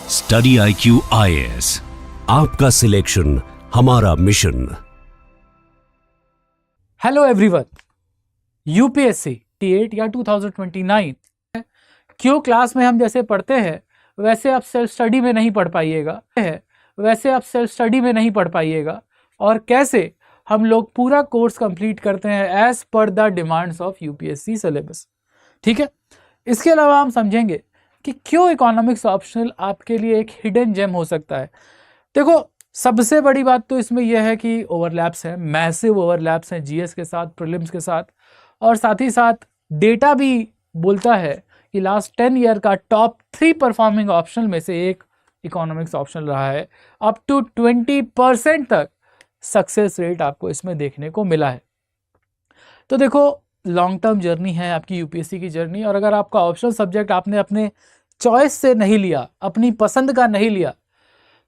Study IQ IAS, आपका selection हमारा mission. Hello everyone, UPSC T8 या 2029 क्यों क्लास में हम जैसे पढ़ते हैं वैसे आप सेल्फ स्टडी में नहीं पढ़ पाइएगा और कैसे हम लोग पूरा कोर्स कंप्लीट करते हैं as per the demands of UPSC syllabus. ठीक है, इसके अलावा हम समझेंगे कि क्यों इकोनॉमिक्स ऑप्शनल आपके लिए एक हिडन जेम हो सकता है। देखो, सबसे बड़ी बात तो इसमें यह है कि ओवरलैप्स हैं, मैसिव ओवरलैप्स हैं जीएस के साथ, प्रीलिम्स के साथ, और साथ ही साथ डेटा भी बोलता है कि लास्ट 10 ईयर का टॉप 3 परफॉर्मिंग ऑप्शनल में से एक इकोनॉमिक्स ऑप्शनल रहा है। अप टू 20% तक सक्सेस रेट आपको इसमें देखने को मिला है। तो देखो, लॉन्ग टर्म जर्नी है आपकी यूपीएससी की जर्नी, और अगर आपका ऑप्शनल सब्जेक्ट आपने अपने चॉइस से नहीं लिया, अपनी पसंद का नहीं लिया,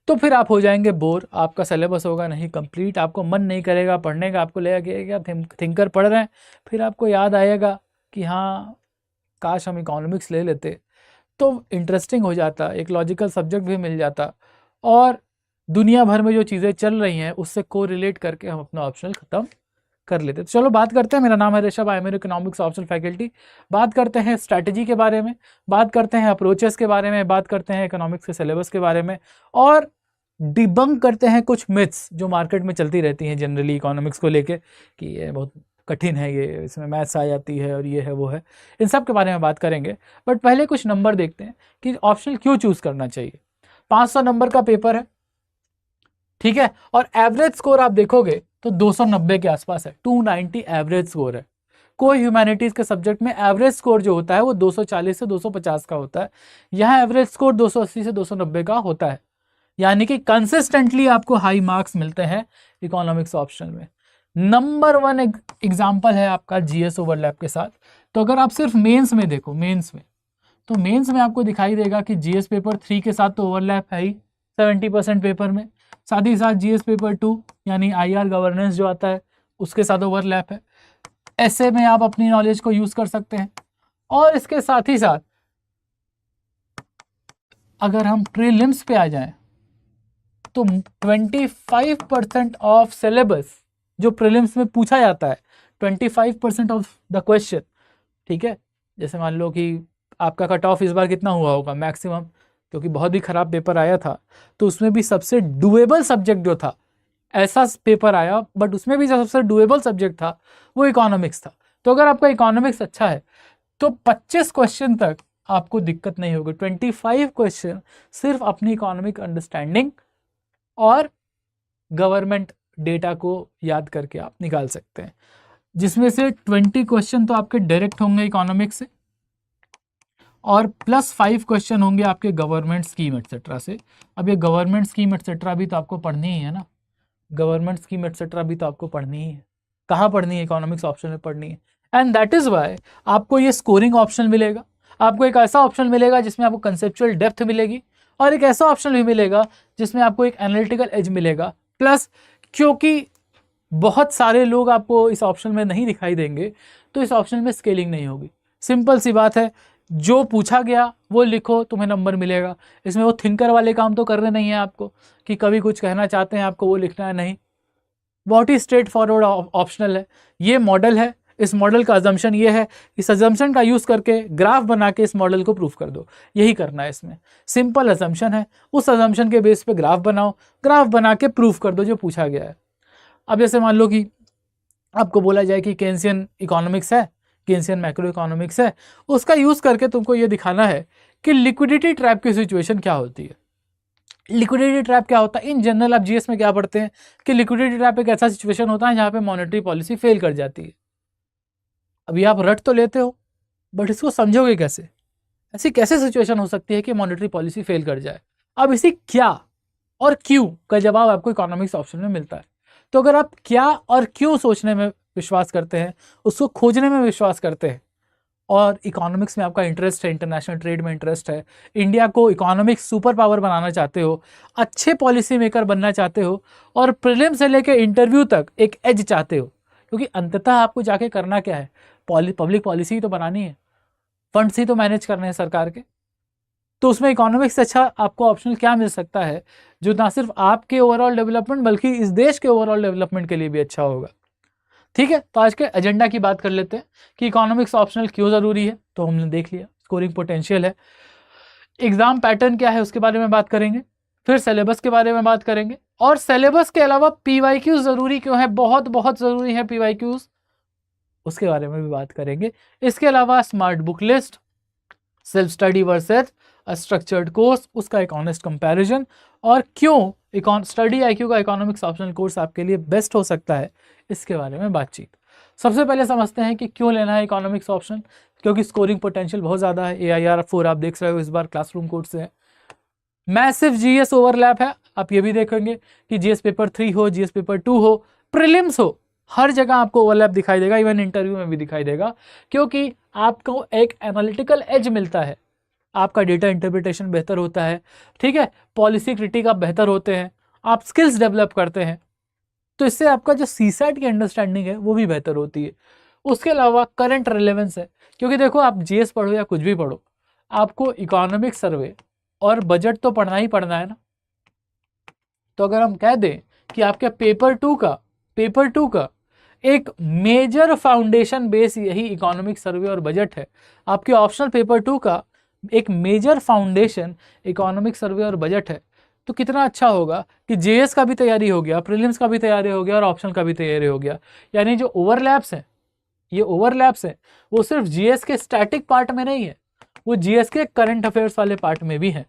तो फिर आप हो जाएंगे बोर, आपका सिलेबस होगा नहीं कंप्लीट, आपको मन नहीं करेगा पढ़ने का, आपको लगेगा कि थिंकर पढ़ रहे हैं, फिर आपको याद आएगा कि हाँ काश हम इकोनॉमिक्स ले लेते तो इंटरेस्टिंग हो जाता, एक लॉजिकल सब्जेक्ट भी मिल जाता, और दुनिया भर में जो चीज़ें चल रही हैं उससे कोरिलेट करके हम अपना ऑप्शनल ख़त्म कर लेते। तो चलो बात करते हैं। मेरा नाम है Rishabh, I am economics optional faculty. बात करते हैं स्ट्रैटेजी के बारे में, बात करते हैं अप्रोचेस के बारे में, बात करते हैं इकोनॉमिक्स के सिलेबस के बारे में, और डिबंक करते हैं कुछ मिथ्स जो मार्केट में चलती रहती हैं जनरली इकोनॉमिक्स को लेके कि ये बहुत कठिन है, ये इसमें मैथ्स आ जाती है और ये है वो है। इन सब के बारे में बात करेंगे, बट पहले कुछ नंबर देखते हैं कि ऑप्शनल क्यों चूज़ करना चाहिए। 500 नंबर का पेपर है, ठीक है, और एवरेज स्कोर आप देखोगे तो 290 के आसपास है, 290 एवरेज स्कोर है। कोई ह्यूमैनिटीज़ के सब्जेक्ट में एवरेज स्कोर जो होता है वो 240 से 250 का होता है, यहाँ एवरेज स्कोर 280 से 290 का होता है, यानी कि कंसिस्टेंटली आपको हाई मार्क्स मिलते हैं इकोनॉमिक्स ऑप्शनल में। नंबर 1 एग्जाम्पल है आपका जीएस ओवरलैप के साथ। तो अगर आप सिर्फ मेंस में देखो, मेंस में आपको दिखाई देगा कि जीएस पेपर 3 के साथ तो ओवरलैप है ही 70% पेपर में, साथ ही साथ जीएस पेपर 2 यानी आईआर गवर्नेंस जो आता है उसके साथ ओवरलैप है। ऐसे में आप अपनी नॉलेज को यूज कर सकते हैं, और इसके साथ ही साथ अगर हम प्रीलिम्स पे आ जाएं तो 25% ऑफ सिलेबस जो प्रीलिम्स में पूछा जाता है, 25% ऑफ द क्वेश्चन, ठीक है। जैसे मान लो कि आपका कट ऑफ इस बार कितना हुआ होगा मैक्सिमम, क्योंकि बहुत ही खराब पेपर आया था, तो उसमें भी सबसे डुएबल सब्जेक्ट जो था, ऐसा पेपर आया बट उसमें भी जो सबसे डुएबल सब्जेक्ट था वो इकोनॉमिक्स था। तो अगर आपका इकोनॉमिक्स अच्छा है तो 25 क्वेश्चन तक आपको दिक्कत नहीं होगी। 25 क्वेश्चन सिर्फ अपनी इकोनॉमिक अंडरस्टैंडिंग और गवर्नमेंट डेटा को याद करके आप निकाल सकते हैं, जिसमें से 20 क्वेश्चन तो आपके डायरेक्ट होंगे इकोनॉमिक्स से, और प्लस 5 क्वेश्चन होंगे आपके गवर्नमेंट स्कीम एटसेट्रा से। अब ये गवर्नमेंट स्कीम एटसेट्रा भी तो आपको पढ़नी ही है ना, गवर्नमेंट स्कीम एटसेट्रा भी तो आपको पढ़नी ही है। कहाँ पढ़नी है? इकोनॉमिक्स ऑप्शन में पढ़नी है। एंड दैट इज़ वाई आपको ये स्कोरिंग ऑप्शन मिलेगा, आपको एक ऐसा ऑप्शन मिलेगा जिसमें आपको कंसेप्चुअल डेप्थ मिलेगी, और एक ऐसा ऑप्शन भी मिलेगा जिसमें आपको एक एनालिटिकल एज मिलेगा। प्लस क्योंकि बहुत सारे लोग आपको इस ऑप्शन में नहीं दिखाई देंगे, तो इस ऑप्शन में स्केलिंग नहीं होगी। सिंपल सी बात है, जो पूछा गया वो लिखो, तुम्हें नंबर मिलेगा। इसमें वो थिंकर वाले काम तो करने नहीं है आपको कि कभी कुछ कहना चाहते हैं आपको वो लिखना है, नहीं। बहुत ही स्ट्रेट फॉरवर्ड ऑप्शनल है। ये मॉडल है, इस मॉडल का अजम्पशन ये है, इस अजम्पशन का यूज़ करके ग्राफ बना के इस मॉडल को प्रूफ कर दो, यही करना है इसमें। सिंपल अजम्पशन है, उस अजम्पशन के बेस पे ग्राफ बनाओ, ग्राफ बना के प्रूफ कर दो जो पूछा गया है। अब जैसे मान लो कि आपको बोला जाए कि केन्सियन इकोनॉमिक्स है, केन्सियन मैक्रो इकोनॉमिक्स है, उसका यूज़ करके तुमको ये दिखाना है कि लिक्विडिटी ट्रैप की सिचुएशन क्या होती है। लिक्विडिटी ट्रैप क्या होता है? इन जनरल आप जीएस में क्या पढ़ते हैं कि लिक्विडिटी ट्रैप एक ऐसा सिचुएशन होता है जहाँ पे मॉनेटरी पॉलिसी फेल कर जाती है। अभी आप रट तो लेते हो, बट इसको समझोगे कैसे? ऐसी कैसे सिचुएशन हो सकती है कि मॉनेटरी पॉलिसी फेल कर जाए? अब इसी क्या और क्यों का जवाब आपको इकोनॉमिक्स ऑप्शन में मिलता है। तो अगर आप क्या और क्यों सोचने में विश्वास करते हैं, उसको खोजने में विश्वास करते हैं, और इकोनॉमिक्स में आपका इंटरेस्ट है, इंटरनेशनल ट्रेड में इंटरेस्ट है, इंडिया को इकोनॉमिक्स सुपर पावर बनाना चाहते हो, अच्छे पॉलिसी मेकर बनना चाहते हो, और प्रीलिम से लेकर इंटरव्यू तक एक एज चाहते हो, क्योंकि अंततः आपको जाके करना क्या है? पब्लिक पॉलिसी ही तो बनानी है, फंड्स ही तो मैनेज करने हैं सरकार के। तो उसमें इकोनॉमिक्स से अच्छा आपको ऑप्शनल क्या मिल सकता है जो ना सिर्फ आपके ओवरऑल डेवलपमेंट बल्कि इस देश के ओवरऑल डेवलपमेंट के लिए भी अच्छा होगा। ठीक है, तो आज के एजेंडा की बात कर लेते हैं कि इकोनॉमिक्स ऑप्शनल क्यों ज़रूरी है। तो हमने देख लिया स्कोरिंग पोटेंशियल है, एग्जाम पैटर्न क्या है उसके बारे में बात करेंगे, फिर सिलेबस के बारे में बात करेंगे, और सिलेबस के अलावा पीवाईक्यूज ज़रूरी क्यों है, बहुत बहुत ज़रूरी है पीवाईक्यूज, उसके बारे में भी बात करेंगे। इसके अलावा smart book list, self study versus structured course, उसका एक ऑनेस्ट कंपैरिजन, और क्यों स्टडी आईक्यू का इकोनॉमिक्स ऑप्शनल कोर्स आपके लिए बेस्ट हो सकता है, इसके बारे में बातचीत। सबसे पहले समझते हैं कि क्यों लेना है इकोनॉमिक्स ऑप्शनल। क्योंकि स्कोरिंग पोटेंशियल बहुत ज़्यादा है। AIR 4 आप देख रहे हो इस बार क्लासरूम कोड से है। मैसिव GS ओवरलैप है, आप ये भी देखेंगे कि GS पेपर 3 हो, GS पेपर 2 हो, प्रीलिम्स हो, हर जगह आपको ओवरलैप दिखाई देगा, इवन इंटरव्यू में भी दिखाई देगा, क्योंकि आपको एक एनालिटिकल एज मिलता है, आपका डेटा इंटरप्रिटेशन बेहतर होता है, ठीक है, पॉलिसी क्रिटिक आप बेहतर होते हैं, आप स्किल्स डेवलप करते हैं, तो इससे आपका जो CSAT की अंडरस्टैंडिंग है वो भी बेहतर होती है। उसके अलावा करंट रिलेवेंस है, क्योंकि देखो आप GS पढ़ो या कुछ भी पढ़ो, आपको इकोनॉमिक सर्वे और बजट तो पढ़ना ही पढ़ना है ना। तो अगर हम कह दें कि आपके पेपर टू का एक मेजर फाउंडेशन बेस यही इकोनॉमिक सर्वे और बजट है, आपके ऑप्शनल पेपर 2 का एक मेजर फाउंडेशन इकोनॉमिक सर्वे और बजट है, तो कितना अच्छा होगा कि JS का भी तैयारी हो गया, प्रीलिम्स का भी तैयारी हो गया और ऑप्शनल का भी तैयारी हो गया। यानी जो ओवरलैप्स हैं, ये ओवरलैप्स हैं वो सिर्फ GS के स्टैटिक पार्ट में नहीं है, वो GS के करंट अफेयर्स वाले पार्ट में भी है।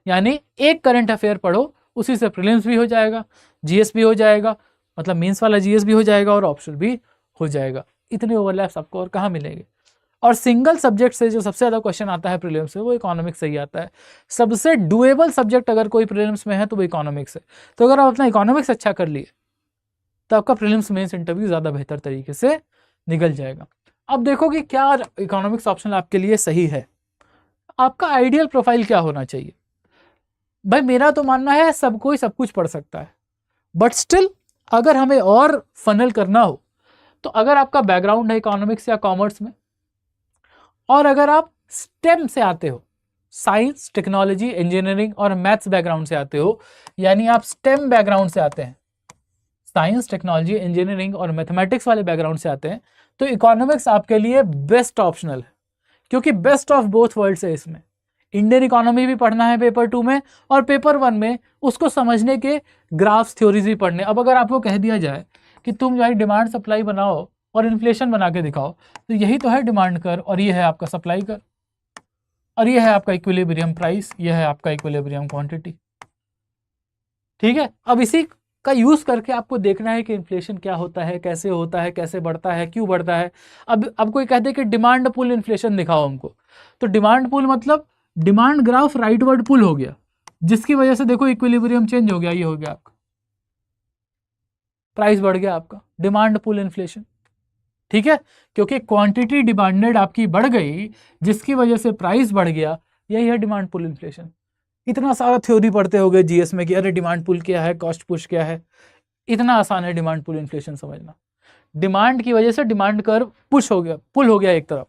यानी एक करंट अफेयर पढ़ो, उसी से प्रीलिम्स भी हो जाएगा, GS भी हो जाएगा, मतलब मेंस वाला GS भी हो जाएगा और ऑप्शनल भी हो जाएगा। इतने ओवरलैप्स आपको और कहाँ मिलेंगे। और सिंगल सब्जेक्ट से जो सबसे ज़्यादा क्वेश्चन आता है प्रीलिम्स में वो इकोनॉमिक्स से ही आता है। सबसे डुएबल सब्जेक्ट अगर कोई प्रीलिम्स में है तो वो इकोनॉमिक्स है। तो अगर आप अपना इकोनॉमिक्स अच्छा कर लिए तो आपका प्रीलिम्स मेंस इंटरव्यू ज़्यादा बेहतर तरीके से निकल जाएगा। अब देखो कि क्या इकोनॉमिक्स ऑप्शनल आपके लिए सही है, आपका आइडियल प्रोफाइल क्या होना चाहिए। भाई मेरा तो मानना है सब कोई सब कुछ पढ़ सकता है, बट स्टिल अगर हमें और फनल करना हो तो अगर आपका बैकग्राउंड है इकोनॉमिक्स या कॉमर्स में, और अगर आप स्टेम से आते हो, साइंस टेक्नोलॉजी इंजीनियरिंग और मैथ्स बैकग्राउंड से आते हो, यानी आप स्टेम बैकग्राउंड से आते हैं, साइंस टेक्नोलॉजी इंजीनियरिंग और मैथमेटिक्स वाले बैकग्राउंड से आते हैं, तो इकोनॉमिक्स आपके लिए बेस्ट ऑप्शनल है, क्योंकि बेस्ट ऑफ बोथ वर्ल्ड्स है इसमें। इंडियन इकोनॉमी भी पढ़ना है पेपर 2 में, और पेपर 1 में उसको समझने के ग्राफ्स थ्योरीज भी पढ़ने। अब अगर आपको कह दिया जाए कि तुम जो है डिमांड सप्लाई बनाओ और इन्फ्लेशन बना के दिखाओ, तो यही तो है डिमांड कर और ये है आपका सप्लाई कर, और ये है आपका इक्विलिब्रियम प्राइस, ये है आपका इक्विलिब्रियम क्वांटिटी। ठीक है, अब इसी का यूज करके आपको देखना है कि इन्फ्लेशन क्या होता है, कैसे बढ़ता है, क्यों बढ़ता है। अब कोई कहते हैं कि डिमांड पुल इन्फ्लेशन दिखाओ हमको, तो डिमांड पुल मतलब डिमांड ग्राफ राइटवर्ड पुल हो गया, जिसकी वजह से देखो इक्विलिब्रियम चेंज हो गया, ये हो गया आपका प्राइस बढ़ गया, आपका डिमांड पुल इन्फ्लेशन। ठीक है, क्योंकि क्वांटिटी डिमांडेड आपकी बढ़ गई जिसकी वजह से प्राइस बढ़ गया, यही है डिमांड पुल इन्फ्लेशन। इतना सारा थ्योरी पढ़ते हो गए GS में कि अरे डिमांड पुल क्या है, कॉस्ट पुश क्या है, इतना आसान है डिमांड पुल इन्फ्लेशन समझना। डिमांड की वजह से डिमांड कर्व पुश हो गया, पुल हो गया एक तरफ,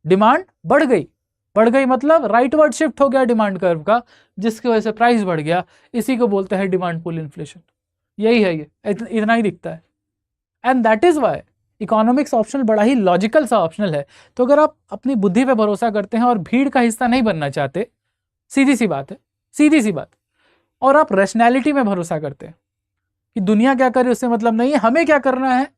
डिमांड बढ़ गई मतलब राइटवर्ड शिफ्ट हो गया डिमांड कर्व का, जिसकी वजह से प्राइस बढ़ गया, इसी को बोलते हैं डिमांड पुल इन्फ्लेशन। यही है, ये इतना ही दिखता है। And that is why economics optional बड़ा ही लॉजिकल सा ऑप्शनल है। तो अगर आप अपनी बुद्धि पे भरोसा करते हैं और भीड़ का हिस्सा नहीं बनना चाहते, सीधी सी बात, और आप रैशनैलिटी में भरोसा करते हैं कि दुनिया क्या करे उससे मतलब नहीं है, हमें क्या करना है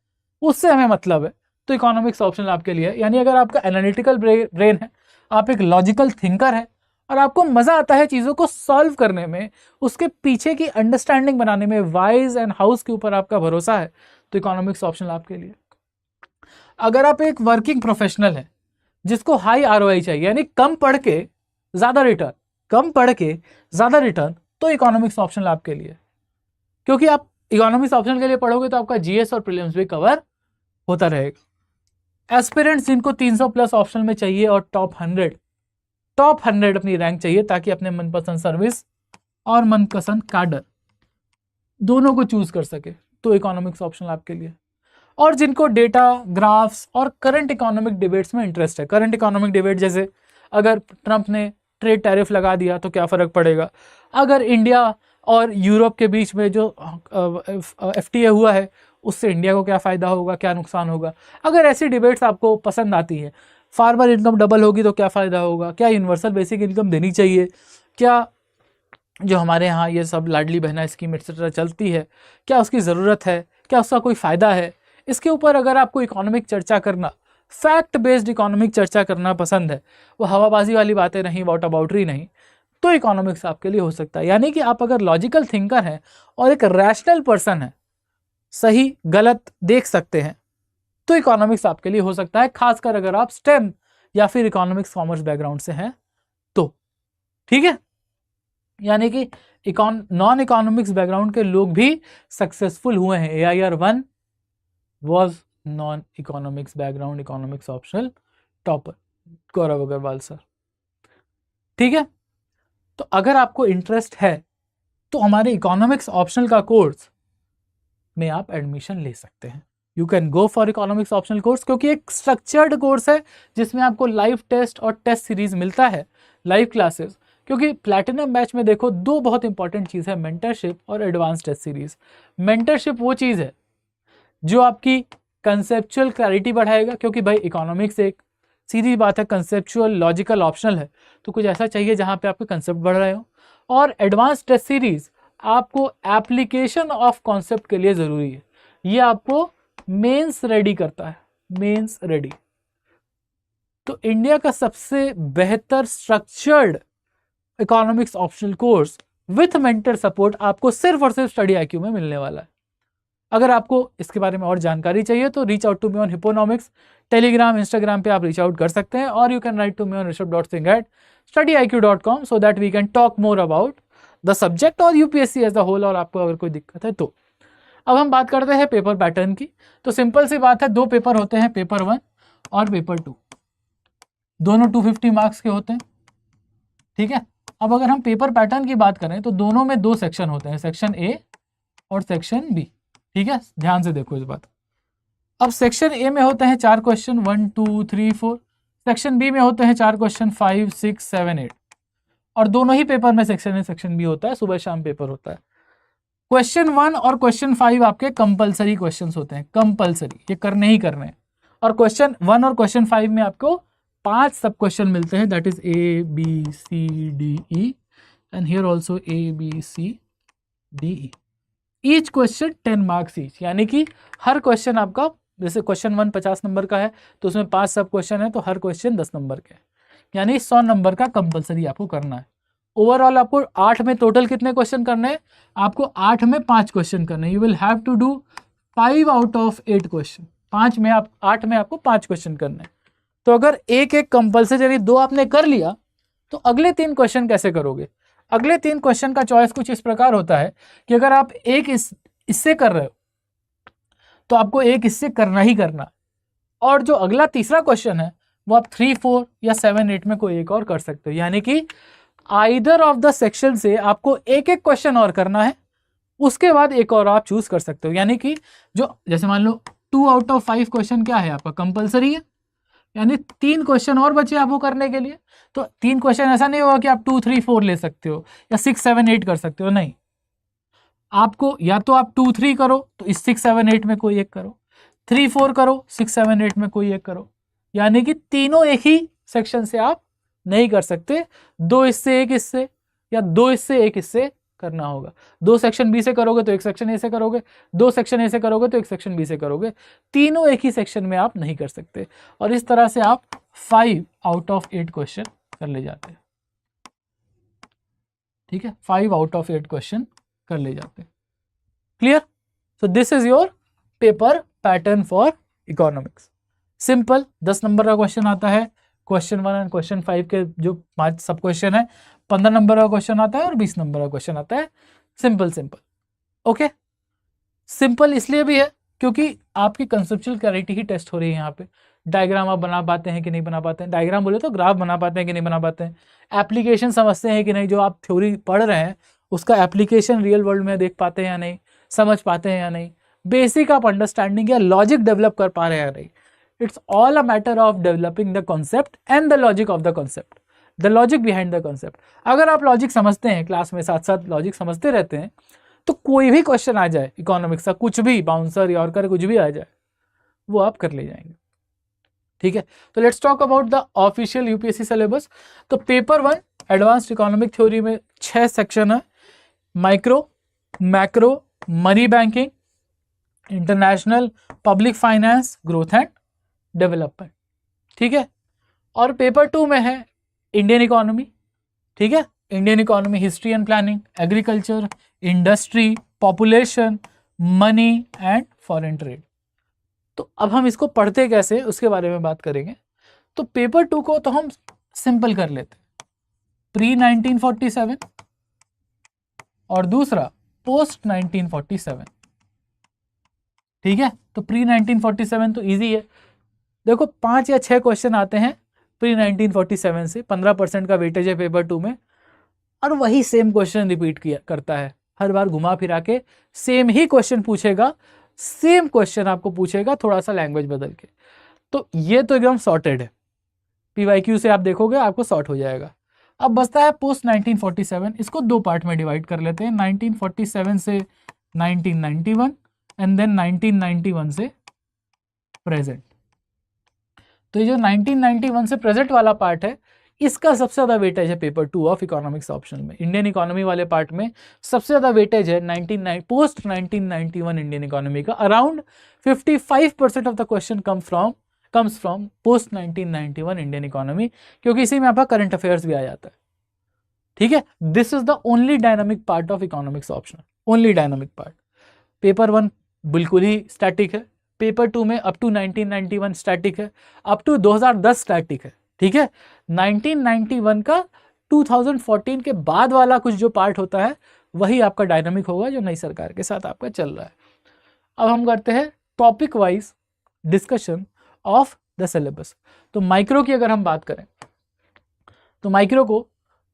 उससे हमें मतलब है, तो इकोनॉमिक्स ऑप्शनल आपके लिए है। यानी अगर आपका एनालिटिकल ब्रेन है, आप एक लॉजिकल थिंकर है और आपको मजा आता है चीज़ों को सॉल्व करने में, उसके पीछे की अंडरस्टैंडिंग बनाने में, वाइज एंड हाउस के ऊपर आपका भरोसा है, तो इकोनॉमिक्स ऑप्शनल आपके लिए। अगर आप एक वर्किंग प्रोफेशनल है जिसको हाई ROI चाहिए, यानी कम पढ़ के ज़्यादा रिटर्न, तो इकोनॉमिक्स ऑप्शनल आपके लिए। क्योंकि आप इकोनॉमिक्स ऑप्शनल के लिए पढ़ोगे तो आपका GS और प्रीलिम्स भी कवर होता रहेगा। एस्पिरेंट्स जिनको 300 प्लस ऑप्शनल में चाहिए और टॉप 100 अपनी रैंक चाहिए, ताकि अपने मनपसंद सर्विस और मनपसंद कैडर दोनों को चूज कर सके, तो इकोनॉमिक्स ऑप्शनल आपके लिए। और जिनको डेटा, ग्राफ्स और करंट इकोनॉमिक डिबेट्स में इंटरेस्ट है, करंट इकोनॉमिक डिबेट जैसे अगर ट्रंप ने ट्रेड टैरिफ लगा दिया तो क्या फ़र्क पड़ेगा, अगर इंडिया और यूरोप के बीच में जो FTA हुआ है उससे इंडिया को क्या फ़ायदा होगा, क्या नुकसान होगा। अगर ऐसी डिबेट्स आपको पसंद आती हैं, फार्मर इनकम डबल होगी तो क्या फ़ायदा होगा, क्या यूनिवर्सल बेसिक इनकम देनी चाहिए, क्या जो हमारे यहाँ ये सब लाडली बहना स्कीम एक्सेट्रा चलती है क्या उसकी ज़रूरत है, क्या उसका कोई फ़ायदा है, इसके ऊपर अगर आपको इकोनॉमिक चर्चा करना, फैक्ट बेस्ड इकोनॉमिक चर्चा करना पसंद है, वो हवाबाजी वाली बातें नहीं, वॉट अबाउटरी नहीं, तो इकोनॉमिक्स आपके लिए हो सकता है। यानी कि आप अगर लॉजिकल थिंकर हैं और एक रैशनल पर्सन है, सही गलत देख सकते हैं, तो इकोनॉमिक्स आपके लिए हो सकता है, खासकर अगर आप स्टेम या फिर इकोनॉमिक्स कॉमर्स बैकग्राउंड से हैं तो। ठीक है, यानी कि नॉन इकोनॉमिक्स बैकग्राउंड के लोग भी सक्सेसफुल हुए हैं। AIR1 was non economics background, economics optional topper, Gaurav Agrawal sir. ठीक है, तो अगर आपको इंटरेस्ट है तो हमारे इकोनॉमिक्स ऑप्शनल का कोर्स में आप एडमिशन ले सकते हैं। You can go for economics optional course, क्योंकि एक स्ट्रक्चर्ड कोर्स है जिसमें आपको लाइव टेस्ट और टेस्ट सीरीज मिलता है, लाइव क्लासेस। क्योंकि प्लैटिनम बैच में देखो दो बहुत इंपॉर्टेंट चीज़ है, मेंटरशिप और एडवांस टेस्ट सीरीज। मेंटरशिप वो चीज़ है जो आपकी कंसेप्चुअल क्लैरिटी बढ़ाएगा, क्योंकि भाई इकोनॉमिक्स एक सीधी बात है, कंसेप्चुअल लॉजिकल ऑप्शनल है, तो कुछ ऐसा चाहिए जहाँ पे आपके कंसेप्ट बढ़ रहे हो। और एडवांस टेस्ट सीरीज आपको एप्लीकेशन ऑफ कॉन्सेप्ट के लिए ज़रूरी है, ये आपको मेंस रेडी करता है, मेंस रेडी। तो इंडिया का सबसे बेहतर structured economics optional course with mentor support आपको सिर्फ और सिर्फ स्टडी IQ में मिलने वाला है। अगर आपको इसके बारे में और जानकारी चाहिए तो reach out to me on हिपोनॉमिक्स, टेलीग्राम, इंस्टाग्राम पे आप रीच आउट कर सकते हैं, और you can write to me on rishabh.singh@studiiq.com so that we can talk more about the subject और UPSC एज द होल, और आपको अगर कोई दिक्कत है तो। अब हम बात करते हैं पेपर पैटर्न की। तो सिंपल सी बात है, दो पेपर होते हैं, पेपर 1 और पेपर 2, दोनों 250 मार्क्स के होते हैं। ठीक है, अब अगर हम पेपर पैटर्न की बात करें तो दोनों में दो सेक्शन होते हैं, सेक्शन A और सेक्शन B। ठीक है, ध्यान से देखो इस बात। अब सेक्शन A में होते हैं 4 क्वेश्चन 1 2 3 4, सेक्शन B में होते हैं 4 क्वेश्चन 5 6 7 8, और दोनों ही पेपर में सेक्शन A सेक्शन B होता है, सुबह शाम पेपर होता है। क्वेश्चन 1 और क्वेश्चन 5 आपके कंपलसरी क्वेश्चंस होते हैं, कंपलसरी, ये करने ही करने हैं। और क्वेश्चन 1 और क्वेश्चन 5 में आपको 5 सब क्वेश्चन मिलते हैं, that is A B C D E and here also A B C D E। Each question 10 marks each, यानी कि हर क्वेश्चन आपका, जैसे क्वेश्चन 1 50 नंबर का है तो उसमें 5 सब क्वेश्चन है, तो हर क्वेश्चन 10 नंबर के, यानी 100 नंबर का कंपलसरी आपको करना है। ओवरऑल आपको 8 में टोटल कितने क्वेश्चन करने हैं, आपको 8 में 5 क्वेश्चन करने हैं। You will have to do 5 out of 8 question, 8 में आपको 5 क्वेश्चन करने हैं। तो अगर एक एक कंपलसरी 2 आपने कर लिया तो अगले 3 क्वेश्चन कैसे करोगे। अगले 3 क्वेश्चन का चॉइस कुछ इस प्रकार होता है कि अगर आप एक इससे कर रहे हो तो आपको एक इससे करना ही करना, और जो अगला तीसरा क्वेश्चन है वो आप 3 4 या 7 8 में कोई एक और कर सकते हो। यानी कि आइदर ऑफ द सेक्शन से आपको एक एक क्वेश्चन और करना है, उसके बाद एक और आप चूज कर सकते हो। यानी कि जो जैसे मान लो 2 आउट ऑफ 5 क्वेश्चन क्या है आपका, कंपलसरी है, यानी 3 क्वेश्चन और बचे आपको करने के लिए। तो 3 क्वेश्चन ऐसा नहीं होगा कि आप 2 3 4 ले सकते हो या 6 7 8 कर सकते हो, नहीं, आपको या तो आप 2 3 करो तो इस 6 7 8 में कोई एक करो, 3 4 करो, 6 7 8 में कोई एक करो, यानी कि तीनों एक ही सेक्शन से आप नहीं कर सकते, 2 इससे एक इससे या 2 इससे एक इससे करना होगा। 2 सेक्शन B से करोगे तो एक सेक्शन A से करोगे, 2 सेक्शन A से करोगे तो एक सेक्शन B से करोगे, तीनों एक ही सेक्शन में आप नहीं कर सकते। और इस तरह से आप 5 आउट ऑफ 8 क्वेश्चन कर ले जाते हैं। ठीक है, 5 आउट ऑफ 8 क्वेश्चन कर ले जाते हैं। Clear? So this is your paper pattern for economics. Simple 10 number का क्वेश्चन आता है, क्वेश्चन 1 एंड क्वेश्चन 5 के जो 5 सब क्वेश्चन है, 15 नंबर का क्वेश्चन आता है और 20 नंबर का क्वेश्चन आता है। Simple simple, okay. सिंपल इसलिए भी है क्योंकि आपकी कंसेप्चुअल क्लैरिटी ही टेस्ट हो रही है यहाँ पे। डायग्राम आप बना पाते हैं कि नहीं बना पाते हैं, डायग्राम बोले तो ग्राफ बना पाते हैं कि नहीं बना पाते हैं, एप्लीकेशन समझते हैं कि नहीं, जो आप थ्योरी पढ़ रहे हैं उसका एप्लीकेशन रियल वर्ल्ड में देख पाते हैं या नहीं, समझ पाते हैं या नहीं, बेसिक आप अंडरस्टैंडिंग या लॉजिक डेवलप कर पा रहे हैं या नहीं। It's all a matter of developing the concept and the logic of the concept. The logic behind the concept. अगर आप लॉजिक समझते हैं, क्लास में साथ साथ लॉजिक समझते रहते हैं, तो कोई भी क्वेश्चन आ जाए इकोनॉमिक्स का, कुछ भी बाउंसर यॉर्कर कुछ भी आ जाए, वो आप कर ले जाएंगे। ठीक है, तो let's talk about the official UPSC syllabus. तो पेपर 1 एडवांस्ड इकोनॉमिक थ्योरी में 6 सेक्शन है, micro, macro, money banking, international, public finance, growth and development. ठीक है, और पेपर 2 में है इंडियन इकोनॉमी। ठीक है, Indian economy, history and planning, agriculture, industry, population, money and foreign trade. तो अब हम इसको पढ़ते कैसे उसके बारे में बात करेंगे। तो पेपर 2 को तो हम सिंपल कर लेते हैं, प्री 1947 और दूसरा पोस्ट 1947। ठीक है, तो प्री 1947 तो इजी है, देखो 5 या 6 क्वेश्चन आते हैं प्री 1947 से, 15% का वेटेज है पेपर 2 में, और वही सेम क्वेश्चन रिपीट किया करता है, हर बार घुमा फिरा के सेम ही क्वेश्चन पूछेगा, सेम क्वेश्चन आपको पूछेगा, थोड़ा सा लैंग्वेज बदल के। तो ये तो एकदम सॉर्टेड है, पीवाईक्यू से आप देखोगे आपको सॉर्ट हो जाएगा। अब बचता है पोस्ट 1947, इसको 2 पार्ट में डिवाइड कर लेते हैं, 1947 से 1991 एंड देन 1991 से प्रेजेंट। तो ये जो 1991 से प्रेजेंट वाला पार्ट है, इसका सबसे ज़्यादा वेटेज है पेपर 2 ऑफ इकोनॉमिक्स ऑप्शन में। इंडियन इकोनॉमी वाले पार्ट में सबसे ज़्यादा वेटेज है पोस्ट 1991 इंडियन इकोनॉमी का, around 55% of the question comes from post 1991 Indian economy, क्योंकि इसी में आपका करंट अफेयर्स भी आ जाता है। ठीक है, this is the only dynamic part of economics option, only dynamic part. Paper 1 बिल्कुल ही स्टैटिक है, पेपर 2 में अप टू 1991 स्टैटिक है, अप टू 2010 स्टैटिक है। ठीक है, 1991 का 2014 के बाद वाला कुछ जो पार्ट होता है वही आपका डायनामिक होगा, जो नई सरकार के साथ आपका चल रहा है। अब हम करते हैं topic wise discussion of the syllabus. तो माइक्रो की अगर हम बात करें, तो माइक्रो को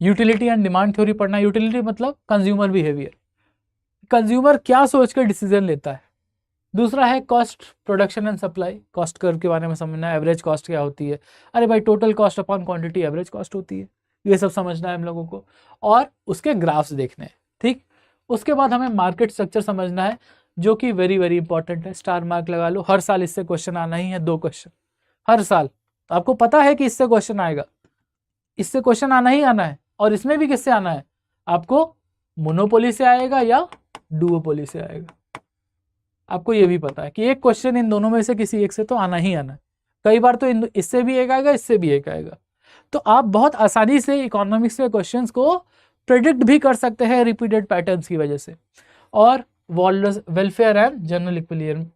यूटिलिटी एंड डिमांड थ्योरी पढ़ना। यूटिलिटी मतलब कंज्यूमर बिहेवियर, कंज्यूमर क्या सोच कर डिसीजन लेता है। दूसरा है cost, production and supply, cost curve के बारे में समझना है, एवरेज कॉस्ट क्या होती है, अरे भाई total cost upon quantity average cost होती है, ये सब समझना है हम लोगों को, और उसके ग्राफ्स देखने हैं। ठीक, उसके बाद हमें मार्केट स्ट्रक्चर समझना है, जो कि वेरी वेरी इंपॉर्टेंट है, स्टार मार्क लगा लो, हर साल इससे क्वेश्चन आना ही है, 2 क्वेश्चन हर साल। तो आपको पता है कि इससे क्वेश्चन आएगा, इससे क्वेश्चन आना ही आना है, और इसमें भी किससे आना है, आपको मोनोपोली से आएगा या डुओपोली से आएगा, आपको ये भी पता है कि एक क्वेश्चन इन दोनों में से किसी एक से तो आना ही आना है। कई बार तो इससे भी एक आएगा, इससे भी एक आएगा। तो आप बहुत आसानी से इकोनॉमिक्स के क्वेश्चंस को प्रेडिक्ट भी कर सकते हैं रिपीटेड पैटर्न्स की वजह से। और वेलफेयर एंड जनरल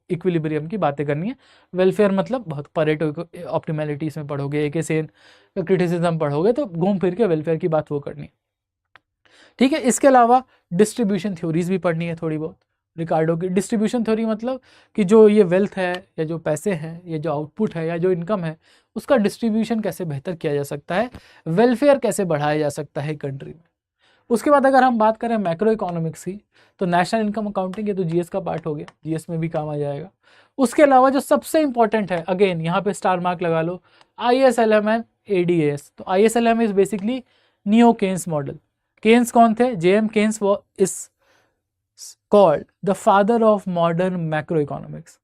इक्विलिब्रियम की बातें करनी है। वेलफेयर मतलब बहुत परेटो ऑप्टिमैलिटी इसमें पढ़ोगे, एक सेन क्रिटिसिज्म पढ़ोगे, तो घूम फिर के वेलफेयर की बात वो करनी है। ठीक है, इसके अलावा डिस्ट्रीब्यूशन थ्योरीज भी पढ़नी है थोड़ी बहुत। रिकार्डो की डिस्ट्रीब्यूशन थ्योरी मतलब कि जो ये वेल्थ है या जो पैसे हैं, ये जो आउटपुट है या जो इनकम है, उसका डिस्ट्रीब्यूशन कैसे बेहतर किया जा सकता है, वेलफेयर कैसे बढ़ाया जा सकता है कंट्री में। उसके बाद अगर हम बात करें मैक्रो इकोनॉमिक्स की, तो नेशनल इनकम अकाउंटिंग, ये तो जीएस का पार्ट हो गया, जीएस में भी काम आ जाएगा। उसके अलावा जो सबसे इंपॉर्टेंट है, अगेन यहाँ पे स्टार मार्क लगा लो, ISLM एंड ADAS। तो ISLM is basically neo Keynes model. Keynes कौन थे? JM Keynes is called the father of modern macro economics.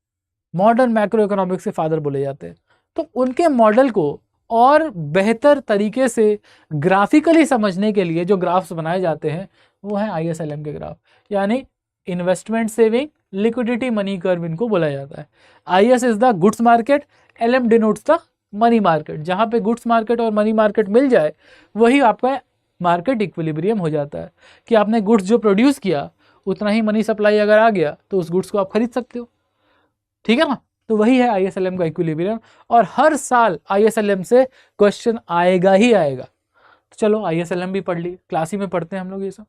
Modern macro economics के फादर बोले जाते हैं। तो उनके मॉडल को और बेहतर तरीके से ग्राफिकली समझने के लिए जो ग्राफ्स बनाए जाते हैं वो है ISLM के ग्राफ, यानी investment saving liquidity money curve इनको बोला जाता है। IS is the goods market, LM denotes the money market. जहाँ पे गुड्स मार्केट और मनी मार्केट मिल जाए वही आपका मार्केट इक्विलिब्रियम हो जाता है, कि आपने गुड्स जो प्रोड्यूस किया उतना ही मनी सप्लाई अगर आ गया तो उस गुड्स को आप खरीद सकते हो। ठीक है ना, तो वही है ISLM का इक्विलिब्रियम, और हर साल ISLM से क्वेश्चन आएगा ही आएगा। तो चलो ISLM भी पढ़ ली, क्लास ही में पढ़ते हैं हम लोग ये सब।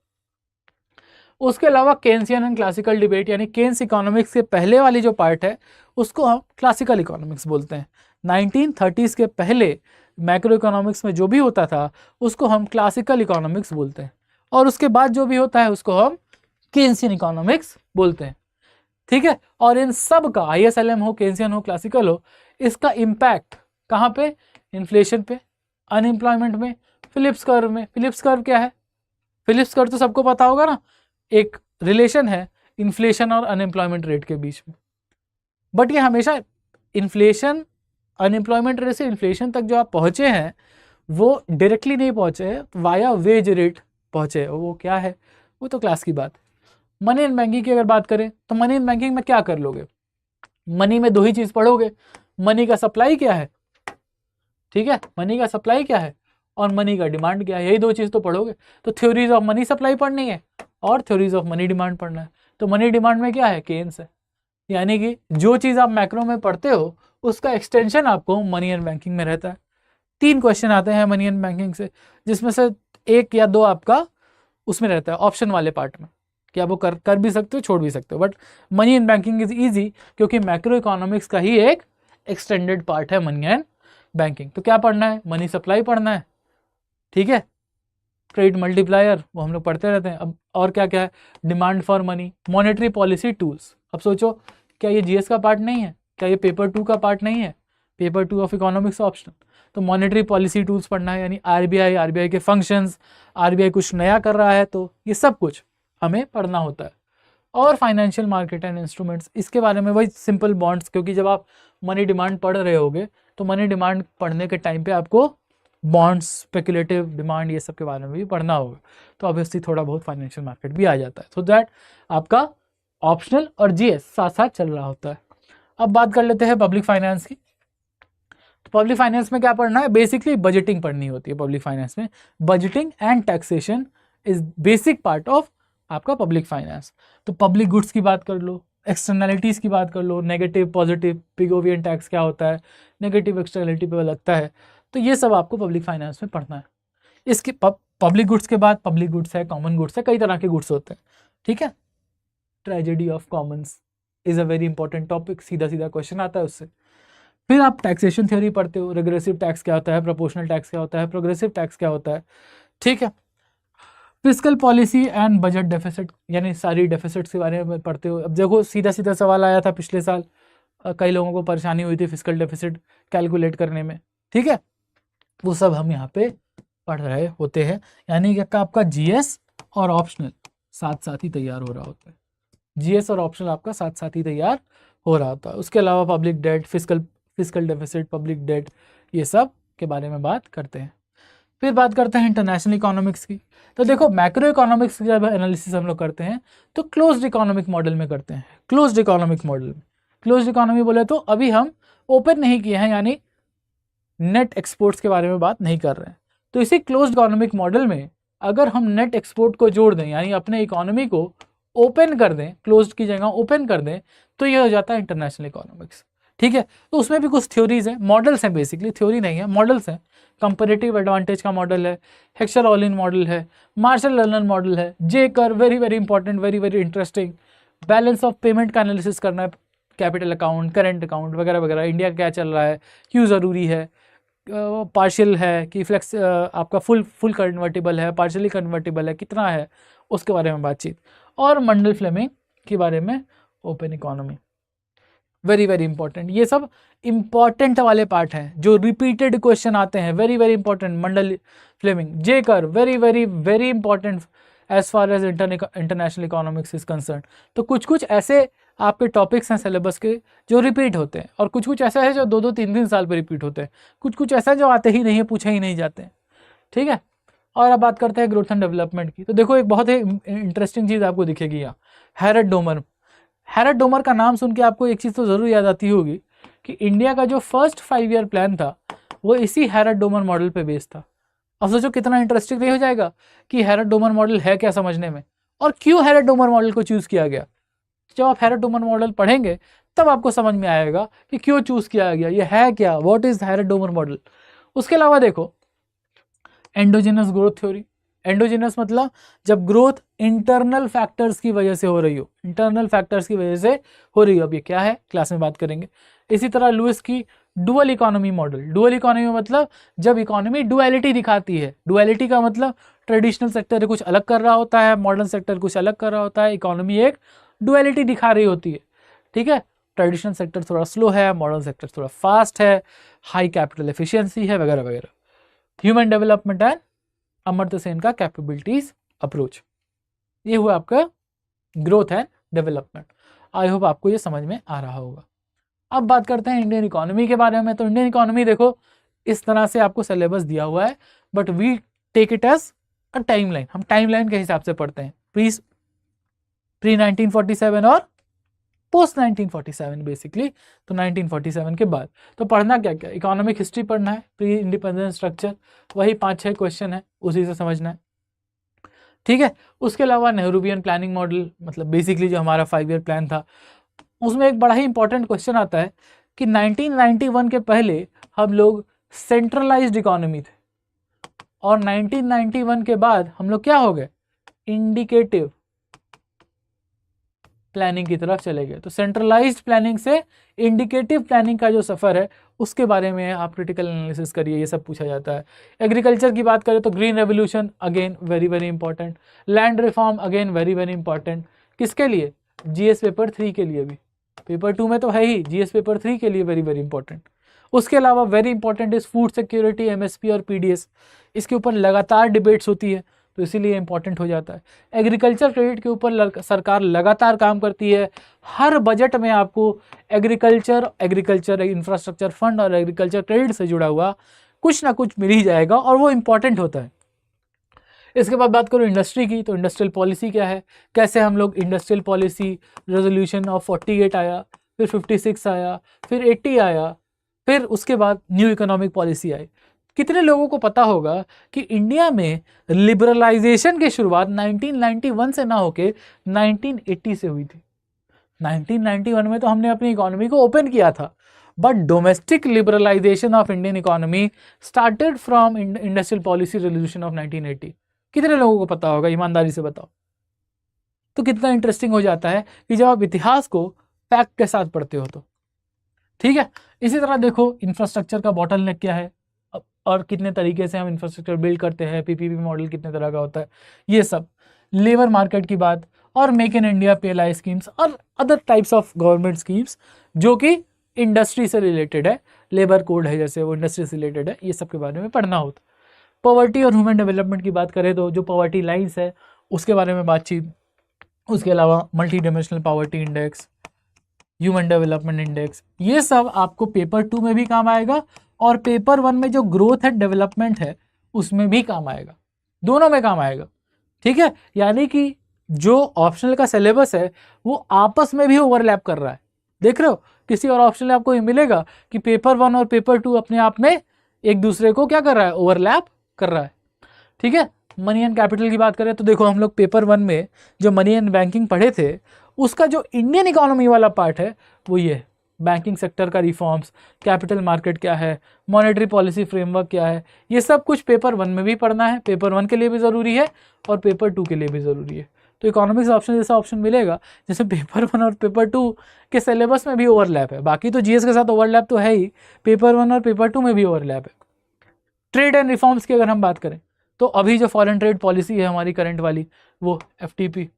उसके अलावा केन्सियन एंड क्लासिकल डिबेट, यानी केन्स इकोनॉमिक्स के पहले वाली जो पार्ट है उसको हम क्लासिकल इकोनॉमिक्स बोलते हैं। 1930s के पहले मैक्रो इकोनॉमिक्स में जो भी होता था उसको हम क्लासिकल इकोनॉमिक्स बोलते हैं, और उसके बाद जो भी होता है उसको हम केन्सियन इकोनॉमिक्स बोलते हैं। ठीक है, और इन सब का ISLM हो, केन्सियन हो, क्लासिकल हो, इसका इम्पैक्ट कहाँ पे? इन्फ्लेशन पे, अनएम्प्लॉयमेंट में, फिलिप्स कर्व में। फिलिप्स कर्व क्या है? फिलिप्स कर्व तो सबको पता होगा ना, एक रिलेशन है इन्फ्लेशन और अनएम्प्लॉयमेंट रेट के बीच में। बट ये हमेशा इन्फ्लेशन, अनएम्प्लॉयमेंट रेट से इन्फ्लेशन तक जो आप पहुंचे हैं वो डायरेक्टली नहीं पहुंचे हैं, वाया वेज रेट पहुंचे हैं। वो क्या है, वो तो क्लास की बात। मनी एंड बैंकिंग की अगर बात करें तो मनी एंड बैंकिंग में क्या कर लोगे? मनी में दो ही चीज पढ़ोगे, मनी का सप्लाई क्या है, ठीक है, मनी का सप्लाई क्या है और मनी का डिमांड क्या है, यही दो चीज तो पढ़ोगे। तो थ्योरीज ऑफ मनी सप्लाई पढ़नी है और थ्योरीज ऑफ मनी डिमांड पढ़ना है। तो मनी डिमांड में क्या है? केन्स है। यानी कि जो चीज आप मैक्रो में पढ़ते हो उसका एक्सटेंशन आपको मनी एंड बैंकिंग में रहता है। 3 क्वेश्चन आते हैं मनी एंड बैंकिंग से, जिसमें से 1 या 2 आपका उसमें रहता है ऑप्शन वाले पार्ट में, कि आप वो कर भी सकते हो, छोड़ भी सकते हो। But money and banking is easy क्योंकि मैक्रो इकोनॉमिक्स का ही एक एक्सटेंडेड पार्ट है मनी एंड बैंकिंग। तो क्या पढ़ना है? मनी सप्लाई पढ़ना है, ठीक है, क्रेडिट मल्टीप्लायर वो हम लोग पढ़ते रहते हैं। अब और क्या क्या है? Demand for money, monetary policy tools. अब सोचो, क्या ये जीएस का पार्ट नहीं है? क्या ये पेपर 2 का पार्ट नहीं है? Paper 2 of economics option. तो मॉनेटरी पॉलिसी टूल्स पढ़ना है, यानी आरबीआई के फंक्शंस, आरबीआई कुछ नया कर रहा है तो ये सब कुछ हमें पढ़ना होता है। और फाइनेंशियल मार्केट एंड इंस्ट्रूमेंट्स, इसके बारे में वही सिंपल बॉन्ड्स, क्योंकि जब आप मनी डिमांड पढ़ रहे होगे तो मनी डिमांड पढ़ने के टाइम पे आपको बॉन्ड्स, स्पेकुलेटिव डिमांड, ये सब के बारे में भी पढ़ना होगा। तो ऑब्वियसली थोड़ा बहुत फाइनेंशियल मार्केट भी आ जाता है। सो दैट आपका ऑप्शनल और जीएस साथ साथ चल रहा होता है। अब बात कर लेते हैं पब्लिक फाइनेंस की। तो पब्लिक फाइनेंस में क्या पढ़ना है? बेसिकली बजटिंग पढ़नी होती है पब्लिक फाइनेंस में। Budgeting and taxation is basic part of आपका पब्लिक फाइनेंस। तो पब्लिक गुड्स की बात कर लो, एक्सटर्नैलिटीज़ की बात कर लो, नेगेटिव पॉजिटिव, पिगोवियन टैक्स क्या होता है, नेगेटिव एक्सटर्नैलिटी पे लगता है, तो ये सब आपको पब्लिक फाइनेंस में पढ़ना है। इसके पब्लिक गुड्स के बाद पब्लिक गुड्स है, कॉमन गुड्स है, कई तरह के गुड्स होते हैं, ठीक है। Tragedy of Commons is a very important topic, सीधा सीधा क्वेश्चन आता है उससे। फिर आप टैक्सेशन थ्योरी पढ़ते हो, रिग्रेसिव टैक्स क्या होता है, प्रोपोर्शनल टैक्स क्या होता है, प्रोग्रेसिव टैक्स क्या होता है, ठीक है। Fiscal policy and budget deficit, यानी सारी डेफिसिट्स के बारे में पढ़ते हो। अब देखो सीधा सीधा सवाल आया था पिछले साल, कई लोगों को परेशानी हुई थी फिस्कल डेफिसिट कैलकुलेट करने में, ठीक है। वो सब हम यहाँ पे पढ़ रहे होते हैं, यानी कि आपका जीएस और ऑप्शनल साथ साथ ही तैयार हो रहा होता है। जीएस और ऑप्शनल आपका साथ साथ ही तैयार हो रहा होता है। उसके अलावा public debt, fiscal deficit, public debt, ये सब के बारे में बात करते हैं। फिर बात करते हैं इंटरनेशनल इकोनॉमिक्स की। तो देखो मैक्रो इकोनॉमिक्स की जब एनालिसिस हम लोग करते हैं तो क्लोज्ड इकोनॉमिक मॉडल में करते हैं। क्लोज्ड इकोनॉमिक मॉडल में, क्लोज्ड इकोनॉमी बोले तो अभी हम ओपन नहीं किए हैं, यानी नेट एक्सपोर्ट्स के बारे में बात नहीं कर रहे हैं। तो इसी क्लोज्ड इकोनॉमिक मॉडल में अगर हम नेट एक्सपोर्ट को जोड़ दें, यानी अपने इकोनॉमी को ओपन कर दें, क्लोज्ड की जगह ओपन कर दें, तो ये हो जाता है इंटरनेशनल इकोनॉमिक्स, ठीक है। तो उसमें भी कुछ थ्योरीज हैं, मॉडल्स हैं, बेसिकली थ्योरी नहीं है, मॉडल्स हैं। कंपैरेटिव एडवांटेज का मॉडल है, हेक्सर ऑलिन मॉडल है, मार्शल लर्नर मॉडल है, जे curve, very very important, very very interesting. Balance of payment का एनालिसिस करना है, कैपिटल अकाउंट, करेंट अकाउंट वगैरह वगैरह, इंडिया क्या चल रहा है, क्यों ज़रूरी है, पार्शियल है कि फ्लेक्स आपका फुल कन्वर्टेबल है, पार्शियली कन्वर्टेबल है, कितना है, उसके बारे में बातचीत। और मंडल फ्लेमिंग के बारे में open economy, very very important. ये सब इंपॉर्टेंट वाले पार्ट हैं जो रिपीटेड क्वेश्चन आते हैं, very very important. Mundell Fleming, J curve, very very very important as far as international economics is concern. तो कुछ कुछ ऐसे आपके टॉपिक्स हैं सिलेबस के जो रिपीट होते हैं, और कुछ कुछ ऐसा है जो 2-2, 3-3 साल पे रिपीट होते हैं, कुछ कुछ ऐसा जो आते ही नहीं है, पूछे ही नहीं जाते हैं, ठीक है। और अब बात करते हैं ग्रोथ एंड डेवलपमेंट की। तो देखो एक बहुत ही इंटरेस्टिंग चीज़ आपको दिखेगी यहाँ, हैरट डोमर। हैरट डोमर का नाम सुन के आपको एक चीज़ तो ज़रूर याद आती होगी कि इंडिया का जो फर्स्ट 5 ईयर प्लान था वो इसी हैरट डोमर मॉडल पे बेस्ड था। अब सोचो कितना इंटरेस्टिंग नहीं हो जाएगा कि हैरट डोमर मॉडल है क्या समझने में, और क्यों हैरट डोमर मॉडल को चूज़ किया गया। जब आप हैरट डोमर मॉडल पढ़ेंगे तब आपको समझ में आएगा कि क्यों चूज़ किया गया, ये है क्या, व्हाट इज़ हैरट डोमर मॉडल। उसके अलावा देखो एंडोजिनस ग्रोथ थ्योरी। एंडोजिनस मतलब जब ग्रोथ इंटरनल फैक्टर्स की वजह से हो रही हो, इंटरनल फैक्टर्स की वजह से हो रही हो। अब ये क्या है क्लास में बात करेंगे। इसी तरह लुइस की dual economy model. Dual economy मतलब जब इकोनॉमी डुअलिटी दिखाती है, डुअलिटी का मतलब ट्रेडिशनल सेक्टर कुछ अलग कर रहा होता है, मॉडर्न सेक्टर कुछ अलग कर रहा होता है, इकोनॉमी एक डुअलिटी दिखा रही होती है, ठीक है। ट्रेडिशनल सेक्टर थोड़ा स्लो है, मॉडर्न सेक्टर थोड़ा फास्ट है, हाई कैपिटल एफिशिएंसी है, वगैरह वगैरह। Human development and Amartya Sen का कैपेबिलिटीज अप्रोच। ये हुआ आपका growth and development. I hope आपको ये समझ में आ रहा होगा। अब बात करते हैं इंडियन इकोनॉमी के बारे में। तो इंडियन इकोनॉमी देखो इस तरह से आपको सिलेबस दिया हुआ है, but we take it as a timeline. हम टाइमलाइन के हिसाब से पढ़ते हैं, प्री 1947 और पोस्ट 1947 बेसिकली। तो 1947 के बाद तो पढ़ना क्या क्या, इकोनॉमिक हिस्ट्री पढ़ना है, प्री इंडिपेंडेंस स्ट्रक्चर, वही 5-6 क्वेश्चन है, उसी से समझना है, ठीक है। उसके अलावा नेहरूवियन प्लानिंग मॉडल, मतलब बेसिकली जो हमारा 5 ईयर प्लान था, उसमें एक बड़ा ही इंपॉर्टेंट क्वेश्चन आता है कि 1991 के पहले हम लोग सेंट्रलाइज्ड इकोनॉमी थे और 1991 के बाद हम लोग क्या हो गए, इंडिकेटिव प्लानिंग की तरफ चले गए। तो सेंट्रलाइज्ड प्लानिंग से इंडिकेटिव प्लानिंग का जो सफर है उसके बारे में आप क्रिटिकल एनालिसिस करिए, ये सब पूछा जाता है। एग्रीकल्चर की बात करें तो green revolution again very very important, land reform again very very important, किसके लिए, जीएस पेपर 3 के लिए भी, पेपर 2 में तो है ही, जीएस पेपर 3 के लिए वेरी वेरी इंपॉर्टेंट। उसके अलावा very important is food security, MSP और पीडीएस, इसके ऊपर लगातार डिबेट्स होती है तो इसीलिए इंपॉर्टेंट हो जाता है। एग्रीकल्चर क्रेडिट के ऊपर सरकार लगातार काम करती है, हर बजट में आपको एग्रीकल्चर इंफ्रास्ट्रक्चर फंड और एग्रीकल्चर क्रेडिट से जुड़ा हुआ कुछ ना कुछ मिल ही जाएगा और वो इंपॉर्टेंट होता है। इसके बाद बात करूँ इंडस्ट्री की, तो इंडस्ट्रियल पॉलिसी क्या है, कैसे हम लोग इंडस्ट्रियल पॉलिसी, रेजोल्यूशन ऑफ 48 आया, फिर 56 आया, फिर 80 आया, फिर उसके बाद न्यू इकोनॉमिक पॉलिसी आई। कितने लोगों को पता होगा कि इंडिया में लिबरलाइजेशन की शुरुआत 1991 से ना होके 1980 से हुई थी। 1991 में तो हमने अपनी इकोनॉमी को ओपन किया था, but domestic liberalisation of Indian economy started from industrial policy resolution of 1980। कितने लोगों को पता होगा, ईमानदारी से बताओ। तो कितना इंटरेस्टिंग हो जाता है कि जब आप इतिहास को फैक्ट के साथ पढ़ते हो तो, ठीक है। इसी तरह देखो इंफ्रास्ट्रक्चर का बॉटलनेक क्या है और कितने तरीके से हम इंफ्रास्ट्रक्चर बिल्ड करते हैं, पीपीपी मॉडल कितने तरह का होता है, ये सब, लेबर मार्केट की बात, और make in India PLI schemes और other types of government schemes जो कि इंडस्ट्री से रिलेटेड है, लेबर कोड है जैसे वो इंडस्ट्री से रिलेटेड है, ये सब के बारे में पढ़ना होता। पॉवर्टी और ह्यूमन डेवलपमेंट की बात करें तो जो पॉवर्टी लाइन्स है उसके बारे में बातचीत, उसके अलावा multi dimensional poverty index, human development index, ये सब आपको पेपर 2 में भी काम आएगा और पेपर 1 में जो ग्रोथ एंड डेवलपमेंट है उसमें भी काम आएगा, दोनों में काम आएगा, ठीक है। यानी कि जो ऑप्शनल का सिलेबस है वो आपस में भी ओवरलैप कर रहा है। देख रहे हो, किसी और ऑप्शन में आपको ये मिलेगा कि पेपर 1 और पेपर 2 अपने आप में एक दूसरे को क्या कर रहा है, ओवरलैप कर रहा है, ठीक है। मनी एंड कैपिटल की बात करें तो देखो हम लोग पेपर 1 में जो मनी एंड बैंकिंग पढ़े थे उसका जो इंडियन इकोनॉमी वाला पार्ट है वो ये है, बैंकिंग सेक्टर का रिफॉर्म्स, कैपिटल मार्केट क्या है, मॉनेटरी पॉलिसी फ्रेमवर्क क्या है, ये सब कुछ पेपर 1 में भी पढ़ना है, पेपर 1 के लिए भी ज़रूरी है और पेपर 2 के लिए भी ज़रूरी है। तो इकोनॉमिक्स ऑप्शन जैसा ऑप्शन मिलेगा जैसे पेपर 1 और पेपर 2 के सिलेबस में भी ओवरलैप है, बाकी तो जीएस के साथ ओवरलैप तो है ही, पेपर 1 और पेपर 2 में भी ओवरलैप है। ट्रेड एंड रिफॉर्म्स की अगर हम बात करें तो अभी जो फॉरेन ट्रेड पॉलिसी है हमारी करंट वाली वो एफटीपी,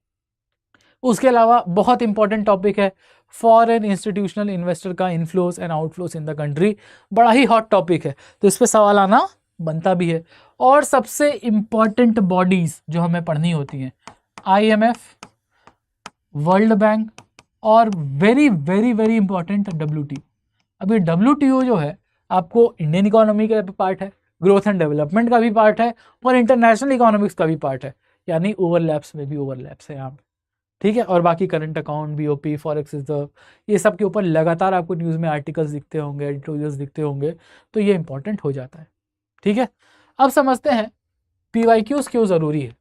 उसके अलावा बहुत इंपॉर्टेंट टॉपिक है फॉरेन इंस्टीट्यूशनल इन्वेस्टर का inflows and outflows in the country, बड़ा ही हॉट टॉपिक है तो इस पर सवाल आना बनता भी है। और सबसे इंपॉर्टेंट बॉडीज जो हमें पढ़नी होती हैं, आईएमएफ, वर्ल्ड बैंक और very very very important WTO. अब ये डब्ल्यूटीओ जो है आपको इंडियन इकोनॉमी का पार्ट है, ग्रोथ एंड डेवलपमेंट का भी पार्ट है और इंटरनेशनल इकोनॉमिक्स का भी पार्ट है, यानी ओवरलैप्स में भी ओवरलैप्स है यहाँ पे, ठीक है। और बाकी current account, BOP, forex reserve, ये सब के ऊपर लगातार आपको न्यूज़ में आर्टिकल्स दिखते होंगे, एडिटोरियल्स दिखते होंगे, तो ये इंपॉर्टेंट हो जाता है, ठीक है। अब समझते हैं पीवाईक्यूज क्यों ज़रूरी है।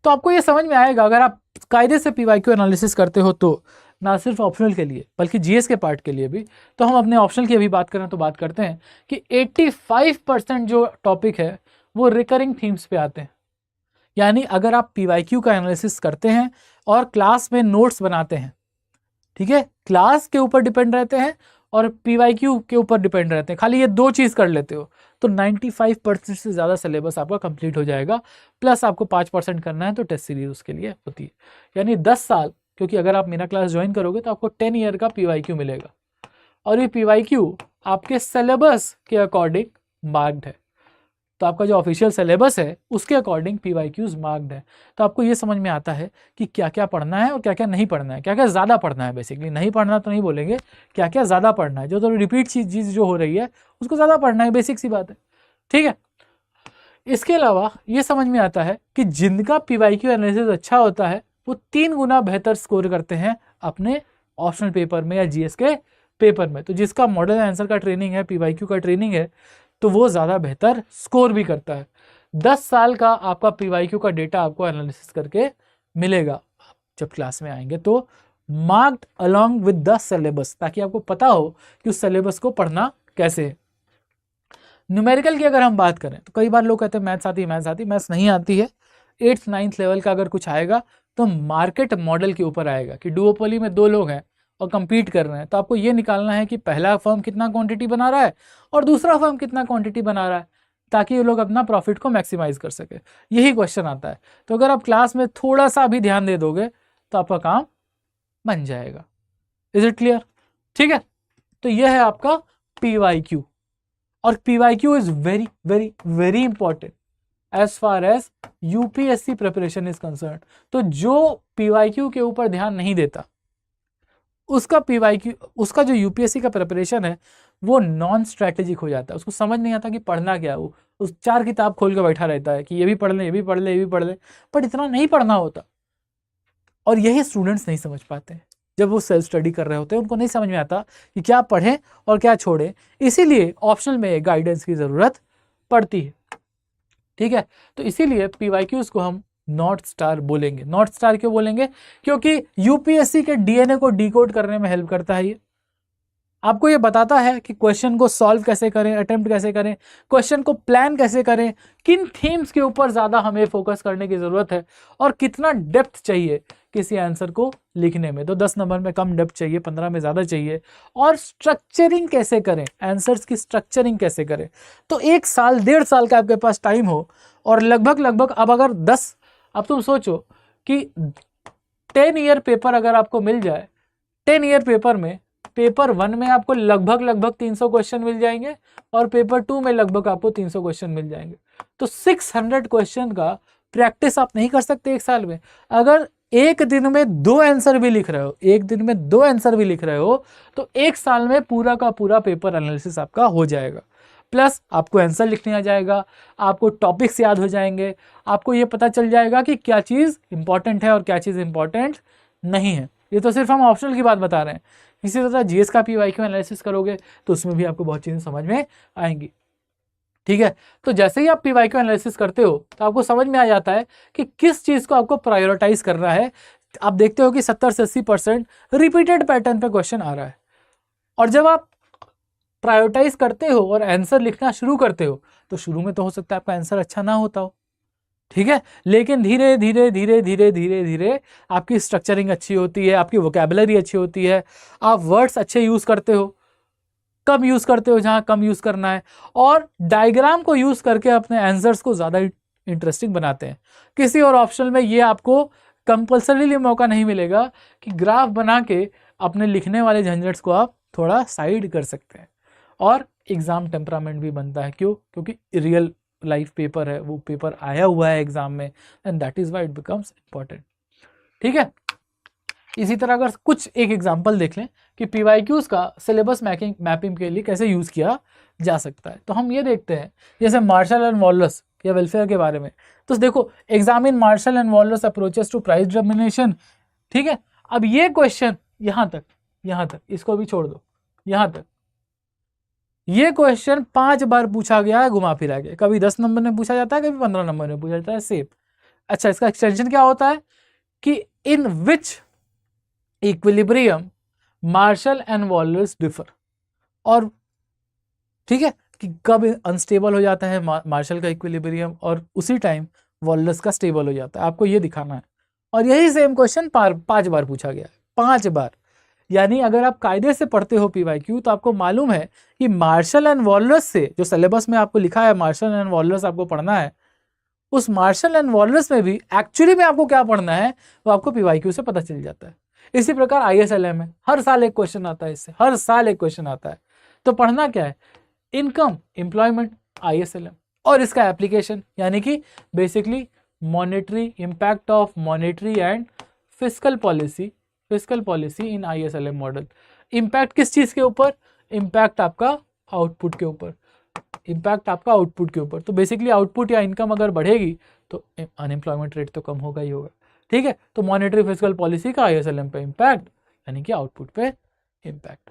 तो आपको ये समझ में आएगा अगर आप कायदे से पीवाईक्यू एनालिसिस करते हो तो, ना सिर्फ ऑप्शनल के लिए बल्कि जीएस के पार्ट के लिए भी। तो हम अपने ऑप्शनल की अभी बात करें तो बात करते हैं कि 85% जो टॉपिक है वो रिकरिंग थीम्स पे आते हैं। यानी अगर आप पीवाईक्यू का एनालिसिस करते हैं और क्लास में नोट्स बनाते हैं, ठीक है, क्लास के ऊपर डिपेंड रहते हैं और पीवाईक्यू के ऊपर डिपेंड रहते हैं, खाली ये दो चीज़ कर लेते हो तो 95% से ज़्यादा सिलेबस आपका कंप्लीट हो जाएगा। प्लस आपको 5% करना है तो टेस्ट सीरीज उसके लिए होती है, यानी 10 साल, क्योंकि अगर आप मेरा क्लास ज्वाइन करोगे तो आपको 10 ईयर का पीवाईक्यू मिलेगा और ये पीवाईक्यू आपके सिलेबस के अकॉर्डिंग मार्क्ड है। तो आपका जो ऑफिशियल सिलेबस है उसके अकॉर्डिंग PYQs मार्क्ड है। तो आपको ये समझ में आता है कि क्या क्या पढ़ना है और क्या क्या नहीं पढ़ना है, क्या क्या ज़्यादा पढ़ना है। बेसिकली नहीं पढ़ना तो नहीं बोलेंगे, क्या क्या ज़्यादा पढ़ना है, जो तो रिपीट चीज़ जो हो रही है उसको ज़्यादा पढ़ना है, बेसिक सी बात है। ठीक है, इसके अलावा ये समझ में आता है कि जिनका PYQ एनालिसिस अच्छा होता है वो 3 गुना बेहतर स्कोर करते हैं अपने ऑप्शनल पेपर में या GS के पेपर में। तो जिसका मॉडल आंसर का ट्रेनिंग है, PYQ का ट्रेनिंग है, तो वो ज़्यादा बेहतर स्कोर भी करता है। 10 साल का आपका PYQ का डेटा आपको एनालिसिस करके मिलेगा जब क्लास में आएंगे, तो marked along with the syllabus, ताकि आपको पता हो कि उस सिलेबस को पढ़ना कैसे है। न्यूमेरिकल की अगर हम बात करें तो कई बार लोग कहते हैं मैथ्स आती है, मैथ्स नहीं आती है। 8th 9th लेवल का अगर कुछ आएगा तो मार्केट मॉडल के ऊपर आएगा कि डुओपोली में 2 लोग हैं और कंपीट कर रहे हैं, तो आपको ये निकालना है कि पहला फर्म कितना क्वांटिटी बना रहा है और दूसरा फर्म कितना क्वांटिटी बना रहा है, ताकि ये लोग अपना प्रॉफिट को मैक्सिमाइज कर सके। यही क्वेश्चन आता है। तो अगर आप क्लास में थोड़ा सा भी ध्यान दे दोगे तो आपका काम बन जाएगा। Is it clear? ठीक है, तो यह है आपका PYQ। और PYQ is very very very important as far as UPSC preparation is concern. तो जो PYQ के ऊपर ध्यान नहीं देता उसका PYQ, उसका जो UPSC का प्रिपरेशन है वो नॉन स्ट्रैटेजिक हो जाता है। उसको समझ नहीं आता कि पढ़ना क्या है। वो उस 4 किताब खोल के बैठा रहता है कि ये भी पढ़ ले, ये भी पढ़ ले, ये भी पढ़ ले, बट इतना नहीं पढ़ना होता। और यही स्टूडेंट्स नहीं समझ पाते हैं। जब वो सेल्फ स्टडी कर रहे होते हैं उनको नहीं समझ में आता कि क्या पढ़ें और क्या छोड़ें, इसीलिए ऑप्शनल में गाइडेंस की ज़रूरत पड़ती है। ठीक है, तो इसीलिए PYQs को हम नॉर्थ स्टार बोलेंगे। नॉर्थ स्टार क्यों बोलेंगे? क्योंकि UPSC के DNA को डिकोड करने में हेल्प करता है। ये आपको ये बताता है कि क्वेश्चन को सॉल्व कैसे करें, अटेम्प्ट कैसे करें, क्वेश्चन को प्लान कैसे करें, किन थीम्स के ऊपर ज़्यादा हमें फोकस करने की ज़रूरत है और कितना डेप्थ चाहिए किसी आंसर को लिखने में। तो 10 नंबर में कम डेप्थ चाहिए, 15 में ज़्यादा चाहिए। और स्ट्रक्चरिंग कैसे करें, आंसर्स की स्ट्रक्चरिंग कैसे करें। तो 1 साल 1.5 साल का आपके पास टाइम हो और लगभग अब अगर 10, अब तुम सोचो कि 10 ईयर पेपर अगर आपको मिल जाए, 10 ईयर पेपर में पेपर 1 में आपको लगभग 300 क्वेश्चन मिल जाएंगे और पेपर 2 में लगभग आपको 300 क्वेश्चन मिल जाएंगे। तो 600 क्वेश्चन का प्रैक्टिस आप नहीं कर सकते 1 साल में। अगर एक दिन में 2 आंसर भी लिख रहे हो, एक दिन में 2 आंसर भी लिख रहे हो, तो 1 साल में पूरा का पूरा पेपर एनालिसिस आपका हो जाएगा। प्लस आपको आंसर लिखने आ जाएगा, आपको टॉपिक्स याद हो जाएंगे, आपको ये पता चल जाएगा कि क्या चीज़ इंपॉर्टेंट है और क्या चीज़ इंपॉर्टेंट नहीं है। ये तो सिर्फ हम ऑप्शनल की बात बता रहे हैं। इसी तरह GS का PYQ एनालिसिस करोगे तो उसमें भी आपको बहुत चीज़ें समझ में आएंगी। ठीक है, तो जैसे ही आप PYQ एनालिसिस करते हो तो आपको समझ में आ जाता है कि किस चीज़ को आपको प्रायोरिटाइज करना है। आप देखते हो कि 70 से 80% रिपीटेड पैटर्न पे क्वेश्चन आ रहा है, और जब आप प्रायोरिटाइज करते हो और आंसर लिखना शुरू करते हो तो शुरू में तो हो सकता है आपका आंसर अच्छा ना होता हो, ठीक है, लेकिन धीरे धीरे धीरे धीरे धीरे धीरे आपकी स्ट्रक्चरिंग अच्छी होती है, आपकी वोकैबुलरी अच्छी होती है, आप वर्ड्स अच्छे यूज़ करते हो, कम यूज़ करते हो जहाँ कम यूज़ करना है, और डायग्राम को यूज़ करके अपने आंसर्स को ज़्यादा इंटरेस्टिंग बनाते हैं। किसी और ऑप्शनल में ये आपको कंपल्सरीली मौका नहीं मिलेगा कि ग्राफ बना के अपने लिखने वाले झंझट्स को आप थोड़ा साइड कर सकते हैं। और एग्ज़ाम टेम्परामेंट भी बनता है, क्यों? क्योंकि रियल लाइफ पेपर है, वो पेपर आया हुआ है एग्जाम में, and that is why it becomes important. ठीक है, इसी तरह अगर कुछ एक एग्जांपल देख लें कि PYQs का सिलेबस मैपिंग के लिए कैसे यूज़ किया जा सकता है, तो हम ये देखते हैं जैसे मार्शल एंड वॉलस या वेलफेयर के बारे में। तो देखो, examine Marshall and Walras approaches to price determination. ठीक है, अब ये क्वेश्चन यहाँ तक इसको भी छोड़ दो, यहाँ तक ये क्वेश्चन 5 बार पूछा गया है घुमा फिरा के। कभी 10 नंबर में पूछा जाता है, कभी 15 नंबर में पूछा जाता है, सेम। अच्छा, इसका एक्सटेंशन क्या होता है कि in which equilibrium Marshall and Walras differ, और ठीक है कि कब अनस्टेबल हो जाता है मार्शल का इक्विलिब्रियम और उसी टाइम वॉलस का स्टेबल हो जाता है, आपको ये दिखाना है। और यही सेम क्वेश्चन 5 बार पूछा गया है, 5 बार। यानी अगर आप कायदे से पढ़ते हो PYQ तो आपको मालूम है कि मार्शल एंड वॉलस से, जो सिलेबस में आपको लिखा है मार्शल एंड वॉलस आपको पढ़ना है, उस मार्शल एंड वॉलस में भी एक्चुअली में आपको क्या पढ़ना है वो आपको PYQ से पता चल जाता है। इसी प्रकार ISLM में हर साल एक क्वेश्चन आता है, इससे हर साल एक क्वेश्चन आता है। तो पढ़ना क्या है? इनकम, एम्प्लॉयमेंट, ISLM, और इसका एप्लीकेशन यानी कि basically monetary impact of monetary and fiscal policy in ISLM model. Impact किस चीज़ के ऊपर? इम्पैक्ट आपका आउटपुट के ऊपर, इम्पैक्ट आपका आउटपुट के ऊपर। तो बेसिकली आउटपुट या इनकम अगर बढ़ेगी तो अनएम्प्लॉयमेंट रेट तो कम होगा ही होगा, ठीक है। तो मॉनेटरी फिस्कल पॉलिसी का ISLM पे इम्पैक्ट यानी कि आउटपुट पे इम्पैक्ट।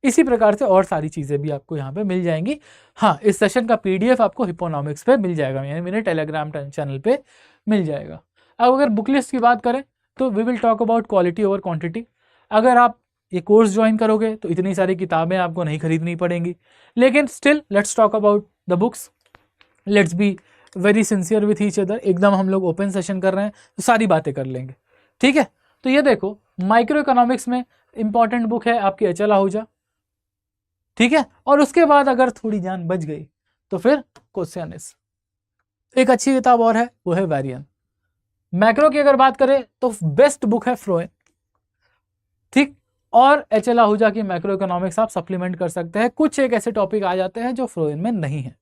इसी प्रकार से और सारी चीज़ें भी आपको यहाँ पे मिल जाएंगी। हाँ, इस सेशन का PDF आपको हिपोनॉमिक्स पे मिल जाएगा, यानी मेरे टेलीग्राम चैनल पे मिल जाएगा। अब अगर बुक लिस्ट की बात करें तो we will talk about quality over quantity. अगर आप ये कोर्स ज्वाइन करोगे तो इतनी सारी किताबें आपको नहीं खरीदनी पड़ेंगी, लेकिन still let's talk about the books, let's be very sincere with each other. एकदम हम लोग ओपन सेशन कर रहे हैं तो सारी बातें कर लेंगे, ठीक है। तो ये देखो, माइक्रो इकोनॉमिक्स में इंपॉर्टेंट बुक है आपकी अचल आहूजा, ठीक है। और उसके बाद अगर थोड़ी जान बच गई तो फिर क्वेश्चनिस। एक अच्छी किताब और है, वो है वेरियन। मैक्रो की अगर बात करें तो बेस्ट बुक है फ्रोएन, ठीक। और अचल आहूजा की मैक्रो इकोनॉमिक्स आप सप्लीमेंट कर सकते हैं। कुछ एक ऐसे टॉपिक आ जाते हैं जो फ्रोएन में नहीं है।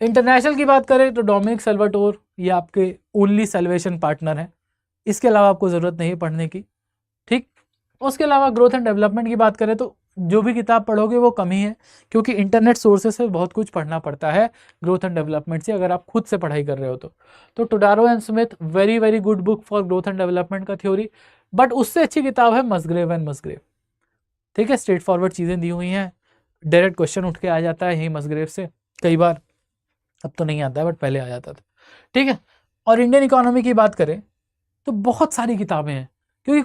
इंटरनेशनल की बात करें तो डोमिनिक सेल्वाटोर ये आपके ओनली सैल्वेशन पार्टनर है, इसके अलावा आपको ज़रूरत नहीं है पढ़ने की, ठीक। उसके अलावा ग्रोथ एंड डेवलपमेंट की बात करें तो जो भी किताब पढ़ोगे वो कम ही है, क्योंकि इंटरनेट सोर्सेज से बहुत कुछ पढ़ना पड़ता है ग्रोथ एंड डेवलपमेंट से, अगर आप खुद से पढ़ाई कर रहे हो तो टोडारो and Smith very very good book for growth and development का थ्योरी। बट उससे अच्छी किताब है मसग्रेव एंड मसग्रेव, ठीक है। स्ट्रेट फॉरवर्ड चीज़ें दी हुई हैं, डायरेक्ट क्वेश्चन उठ के आ जाता है यही मसग्रेव से कई बार, अब तो नहीं आता है बट पहले आ जाता था, ठीक है। और इंडियन इकोनॉमी की बात करें तो बहुत सारी किताबें हैं, क्योंकि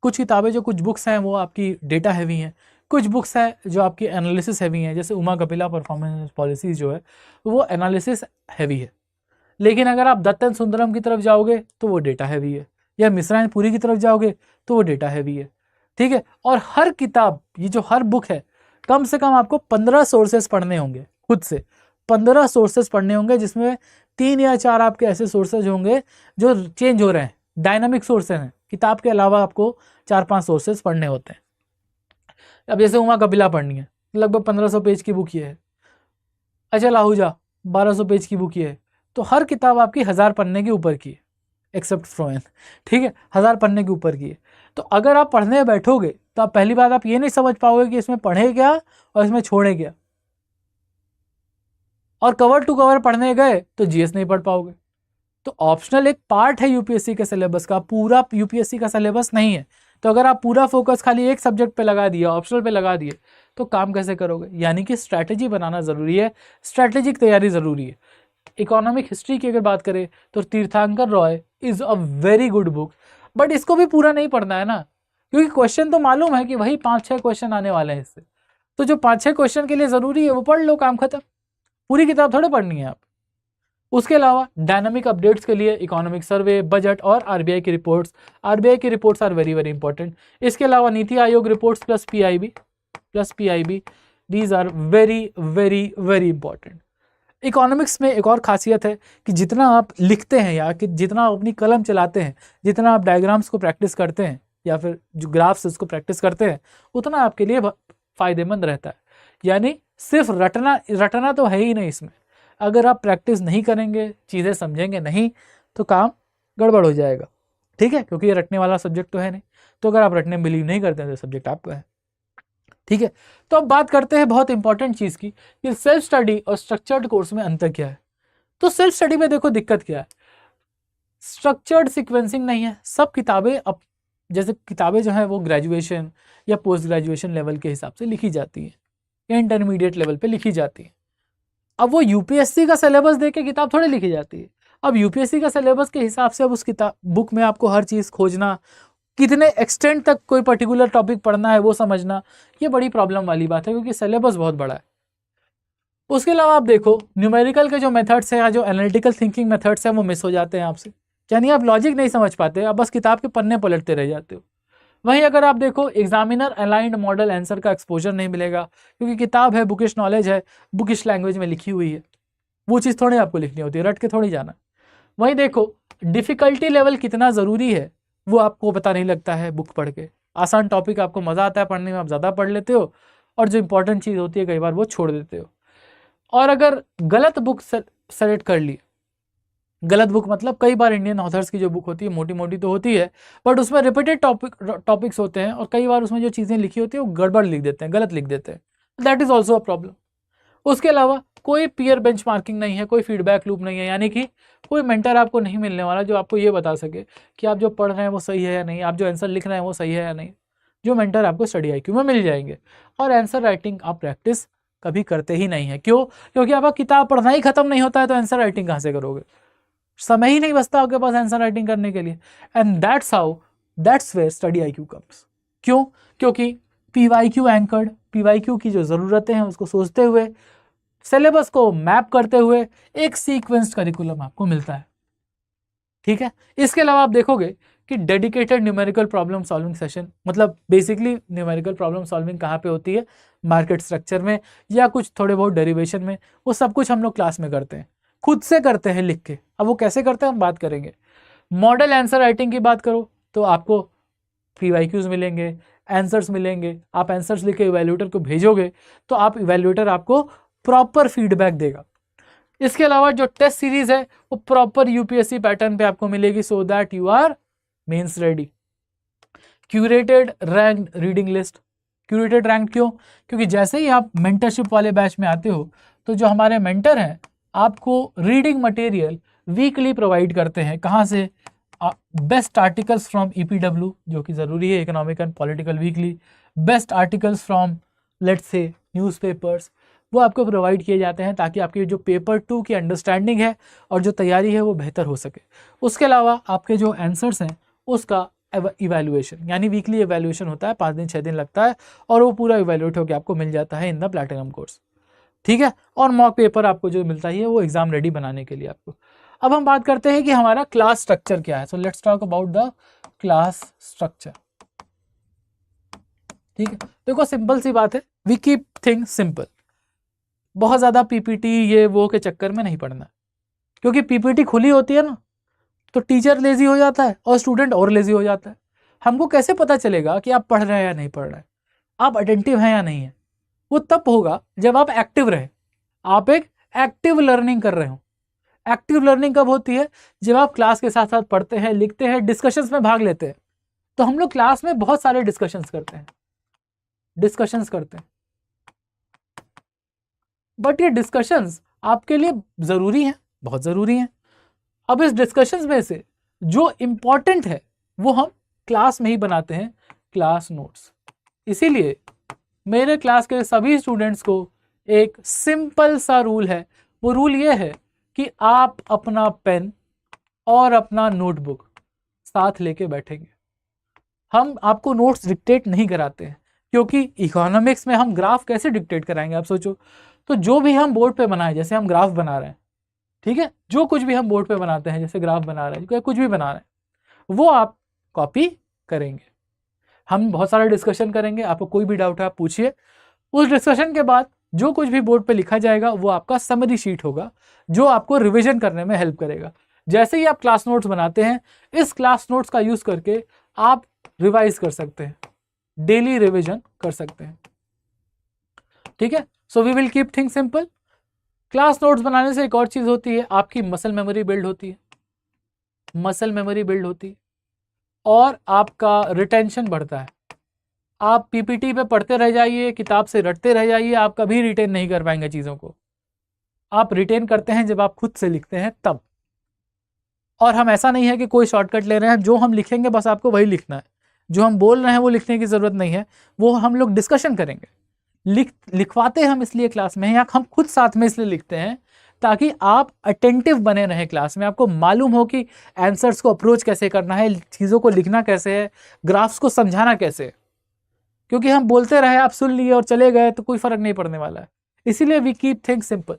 कुछ किताबें जो कुछ बुक्स हैं वो आपकी डेटा हैवी हैं, कुछ बुक्स हैं जो आपकी एनालिसिस हैवी हैं, जैसे उमा कपिला परफॉर्मेंस पॉलिसीज जो है वो एनालिसिस हैवी है। लेकिन अगर आप दत्तन सुंदरम की तरफ जाओगे तो वो डेटा हैवी है, या मिश्रा पूरी की तरफ जाओगे तो वो डेटा हैवी है, ठीक है। और हर किताब, ये जो हर बुक है, कम से कम आपको 15 सोर्सेस पढ़ने होंगे, खुद से 15 सोर्सेस पढ़ने होंगे, जिसमें 3 या 4 आपके ऐसे सोर्सेज होंगे जो चेंज हो रहे हैं, डायनामिक सोर्सेज हैं। किताब के अलावा आपको 4-5 सोर्सेज पढ़ने होते हैं। अब जैसे उमा कपिला पढ़नी है, लगभग 1500 पेज की बुक ये है। अचल आहूजा 1200 पेज की बुक ये है। तो हर किताब आपकी 1000 पन्ने के ऊपर की है, एक्सेप्ट फ्रोएन, ठीक है, 1000 पन्ने के ऊपर की है। तो अगर आप पढ़ने बैठोगे तो आप पहली बात आप ये नहीं समझ पाओगे कि इसमें पढ़े क्या और इसमें छोड़े क्या, और कवर टू कवर पढ़ने गए तो GS नहीं पढ़ पाओगे। तो ऑप्शनल एक पार्ट है यूपीएससी के सिलेबस का, पूरा यूपीएससी का सिलेबस नहीं है। तो अगर आप पूरा फोकस खाली एक सब्जेक्ट पे लगा दिया, ऑप्शनल पे लगा दिए, तो काम कैसे करोगे? यानी कि स्ट्रैटेजी बनाना ज़रूरी है, स्ट्रैटेजिक तैयारी ज़रूरी है। इकोनॉमिक हिस्ट्री की अगर बात करें तो तीर्थंकर Roy is a very good book, but इसको भी पूरा नहीं पढ़ना है ना, क्योंकि क्वेश्चन तो मालूम है कि वही 5-6 क्वेश्चन आने वाले हैं इससे। तो जो 5-6 क्वेश्चन के लिए ज़रूरी है वो पढ़ लो, काम खत्म। पूरी किताब थोड़े पढ़नी है आप। उसके अलावा डायनामिक अपडेट्स के लिए इकोनॉमिक सर्वे, बजट और आरबीआई की reports are very very important. इसके अलावा NITI Aayog reports plus PIB these are very very very important. Economics में एक और खासियत है कि जितना आप लिखते हैं या कि जितना आप अपनी कलम चलाते हैं, जितना आप डायग्राम्स को प्रैक्टिस करते हैं या फिर जो ग्राफ्स उसको प्रैक्टिस करते हैं, उतना आपके लिए फ़ायदेमंद रहता है। यानी सिर्फ रटना तो है ही नहीं इसमें, अगर आप प्रैक्टिस नहीं करेंगे, चीज़ें समझेंगे नहीं, तो काम गड़बड़ हो जाएगा, ठीक है, क्योंकि ये रटने वाला सब्जेक्ट तो है नहीं। तो अगर आप रटने में बिलीव नहीं करते हैं तो सब्जेक्ट आपका है, ठीक है। तो अब बात करते हैं बहुत इंपॉर्टेंट चीज़ की कि सेल्फ स्टडी और स्ट्रक्चर्ड कोर्स में अंतर क्या है। तो सेल्फ स्टडी में देखो दिक्कत क्या है, स्ट्रक्चर्ड सिक्वेंसिंग नहीं है। सब किताबें अब जैसे किताबें जो है वो ग्रेजुएशन या पोस्ट ग्रेजुएशन लेवल के हिसाब से लिखी जाती हैं या इंटरमीडिएट लेवल पे लिखी जाती है। अब वो यूपीएससी का सिलेबस देख के किताब थोड़ी लिखी जाती है। अब यूपीएससी का सिलेबस के हिसाब से अब उस किताब बुक में आपको हर चीज़ खोजना, कितने एक्सटेंट तक कोई पर्टिकुलर टॉपिक पढ़ना है वो समझना, ये बड़ी प्रॉब्लम वाली बात है, क्योंकि सिलेबस बहुत बड़ा है। उसके अलावा आप देखो न्यूमेरिकल के जो मेथड्स हैं या जो एनालिटिकल थिंकिंग मेथड्स हैं वो मिस हो जाते हैं आपसे, यानी आप लॉजिक नहीं समझ पाते, आप बस किताब के पन्ने पलटते रह जाते हो। वहीं अगर आप देखो एग्जामिनर अलाइंड मॉडल आंसर का एक्सपोजर नहीं मिलेगा, क्योंकि किताब है, बुकिश नॉलेज है, बुकिश लैंग्वेज में लिखी हुई है, वो चीज़ थोड़ी आपको लिखनी होती है, रट के थोड़ी जाना। वहीं देखो डिफ़िकल्टी लेवल कितना ज़रूरी है वो आपको पता नहीं लगता है बुक पढ़ के। आसान टॉपिक आपको मज़ा आता है पढ़ने में, आप ज़्यादा पढ़ लेते हो, और जो इंपॉर्टेंट चीज़ होती है कई बार वो छोड़ देते हो। और अगर गलत बुक सेलेक्ट कर ली, गलत बुक मतलब कई बार इंडियन ऑथर्स की जो बुक होती है मोटी मोटी तो होती है, बट उसमें रिपीटेड टॉपिक्स होते हैं और कई बार उसमें जो चीज़ें लिखी होती है वो गड़बड़ लिख देते हैं, गलत लिख देते हैं, that is also a problem. उसके अलावा कोई पीयर बेंचमार्किंग नहीं है, कोई फीडबैक लूप नहीं है, यानी कि कोई मेंटर आपको नहीं मिलने वाला जो आपको ये बता सके कि आप जो पढ़ रहे हैं वो सही है या नहीं, आप जो आंसर लिख रहे हैं वो सही है या नहीं। जो मेंटर आपको स्टडी आईक्यू में मिल जाएंगे। और आंसर राइटिंग आप प्रैक्टिस कभी करते ही नहीं है। क्यों? क्योंकि आपका किताब पढ़ना ही खत्म नहीं होता है तो आंसर राइटिंग कहाँ से करोगे? समय ही नहीं बचता आपके पास आंसर राइटिंग करने के लिए। And that's where Study IQ comes. क्यों? क्योंकि पीवाईक्यू एंकर्ड, पीवाईक्यू की जो ज़रूरतें हैं उसको सोचते हुए, सिलेबस को मैप करते हुए एक सीक्वेंस्ड करिकुलम आपको मिलता है। ठीक है। इसके अलावा आप देखोगे कि dedicated numerical problem solving session, मतलब बेसिकली न्यूमेरिकल प्रॉब्लम सॉल्विंग कहाँ पे होती है? मार्केट स्ट्रक्चर में या कुछ थोड़े बहुत डेरिवेशन में। वो सब कुछ हम लोग क्लास में करते हैं, खुद से करते हैं लिख के। अब वो कैसे करते हैं हम बात करेंगे। मॉडल आंसर राइटिंग की बात करो तो आपको पीवाईक्यूज मिलेंगे, आंसर्स मिलेंगे। आप आंसर्स लिख के इवैल्यूएटर को भेजोगे तो आप इवैल्यूएटर आपको प्रॉपर फीडबैक देगा। इसके अलावा जो टेस्ट सीरीज है वो प्रॉपर यूपीएससी पैटर्न पे आपको मिलेगी, so that you are mains ready. Curated ranked reading list. Curated rank क्यों? क्योंकि जैसे ही आप मेंटरशिप वाले बैच में आते हो तो जो हमारे मेंटर हैं आपको रीडिंग मटेरियल वीकली प्रोवाइड करते हैं। कहाँ से? बेस्ट आर्टिकल्स फ्रॉम ईपीडब्ल्यू, जो कि ज़रूरी है, economic and political weekly. Best articles from let's say newspapers, वो आपको प्रोवाइड किए जाते हैं ताकि आपकी जो पेपर 2 की अंडरस्टैंडिंग है और जो तैयारी है वो बेहतर हो सके। उसके अलावा आपके जो आंसर्स हैं उसका इवैल्यूएशन, यानी वीकली इवैल्यूएशन होता है, 5 दिन 6 दिन लगता है और वो पूरा इवैल्यूएट होकर आपको मिल जाता है इन द प्लैटिनम कोर्स। ठीक है। और मॉक पेपर आपको जो मिलता है वो एग्जाम रेडी बनाने के लिए आपको। अब हम बात करते हैं कि हमारा क्लास स्ट्रक्चर क्या है। So let's talk about the class structure. ठीक है। देखो सिंपल सी बात है, वी कीप थिंग्स सिंपल। बहुत ज़्यादा पीपीटी ये वो के चक्कर में नहीं पढ़ना, क्योंकि पीपीटी खुली होती है ना तो टीचर लेजी हो जाता है और स्टूडेंट और लेजी हो जाता है। हमको कैसे पता चलेगा कि आप पढ़ रहे हैं या नहीं पढ़ रहे हैं, आप अटेंटिव हैं या नहीं है? वो तब होगा जब आप एक्टिव रहे, आप एक एक्टिव लर्निंग कर रहे हो। एक्टिव लर्निंग कब होती है? जब आप क्लास के साथ साथ पढ़ते हैं, लिखते हैं, डिस्कशंस में भाग लेते हैं। तो हम लोग क्लास में बहुत सारे डिस्कशंस करते हैं, बट ये डिस्कशंस आपके लिए ज़रूरी हैं, बहुत ज़रूरी हैं। अब इस डिस्कशंस में से जो इम्पॉर्टेंट है वो हम क्लास में ही बनाते हैं, क्लास नोट्स। इसीलिए मेरे क्लास के सभी स्टूडेंट्स को एक सिंपल सा रूल है। वो रूल ये है कि आप अपना पेन और अपना नोटबुक साथ लेके बैठेंगे। हम आपको नोट्स डिक्टेट नहीं कराते हैं, क्योंकि इकोनॉमिक्स में हम ग्राफ कैसे डिक्टेट कराएंगे आप सोचो। तो जो भी हम बोर्ड पे बनाए, जैसे हम ग्राफ बना रहे हैं, ठीक है, जो कुछ भी हम बोर्ड पे बनाते हैं, जैसे ग्राफ बना रहे हैं, कुछ भी बना रहे हैं, वो आप कॉपी करेंगे। हम बहुत सारा डिस्कशन करेंगे, आपको कोई भी डाउट है आप पूछिए। उस डिस्कशन के बाद जो कुछ भी बोर्ड पे लिखा जाएगा वो आपका समरी शीट होगा, जो आपको रिवीजन करने में हेल्प करेगा। जैसे ही आप क्लास नोट्स बनाते हैं, इस क्लास नोट्स का यूज करके आप रिवाइज कर सकते हैं, डेली रिवीजन कर सकते हैं। ठीक है। So we will keep things simple. Class notes बनाने से एक और चीज होती है, आपकी मसल मेमोरी बिल्ड होती है, मसल मेमोरी बिल्ड होती है और आपका रिटेंशन बढ़ता है। आप पीपीटी पे पढ़ते रह जाइए, किताब से रटते रह जाइए, आप कभी रिटेन नहीं कर पाएंगे चीज़ों को। आप रिटेन करते हैं जब आप खुद से लिखते हैं तब। और हम ऐसा नहीं है कि कोई शॉर्टकट ले रहे हैं, जो हम लिखेंगे बस आपको वही लिखना है, जो हम बोल रहे हैं वो लिखने की ज़रूरत नहीं है, वो हम लोग डिस्कशन करेंगे। लिखवाते हम इसलिए क्लास में या हम खुद साथ में इसलिए लिखते हैं ताकि आप अटेंटिव बने रहें क्लास में, आपको मालूम हो कि आंसर्स को अप्रोच कैसे करना है, चीज़ों को लिखना कैसे है, ग्राफ्स को समझाना कैसे है। क्योंकि हम बोलते रहे, आप सुन लिए और चले गए तो कोई फर्क नहीं पड़ने वाला है। इसीलिए वी कीप थिंग्स सिंपल।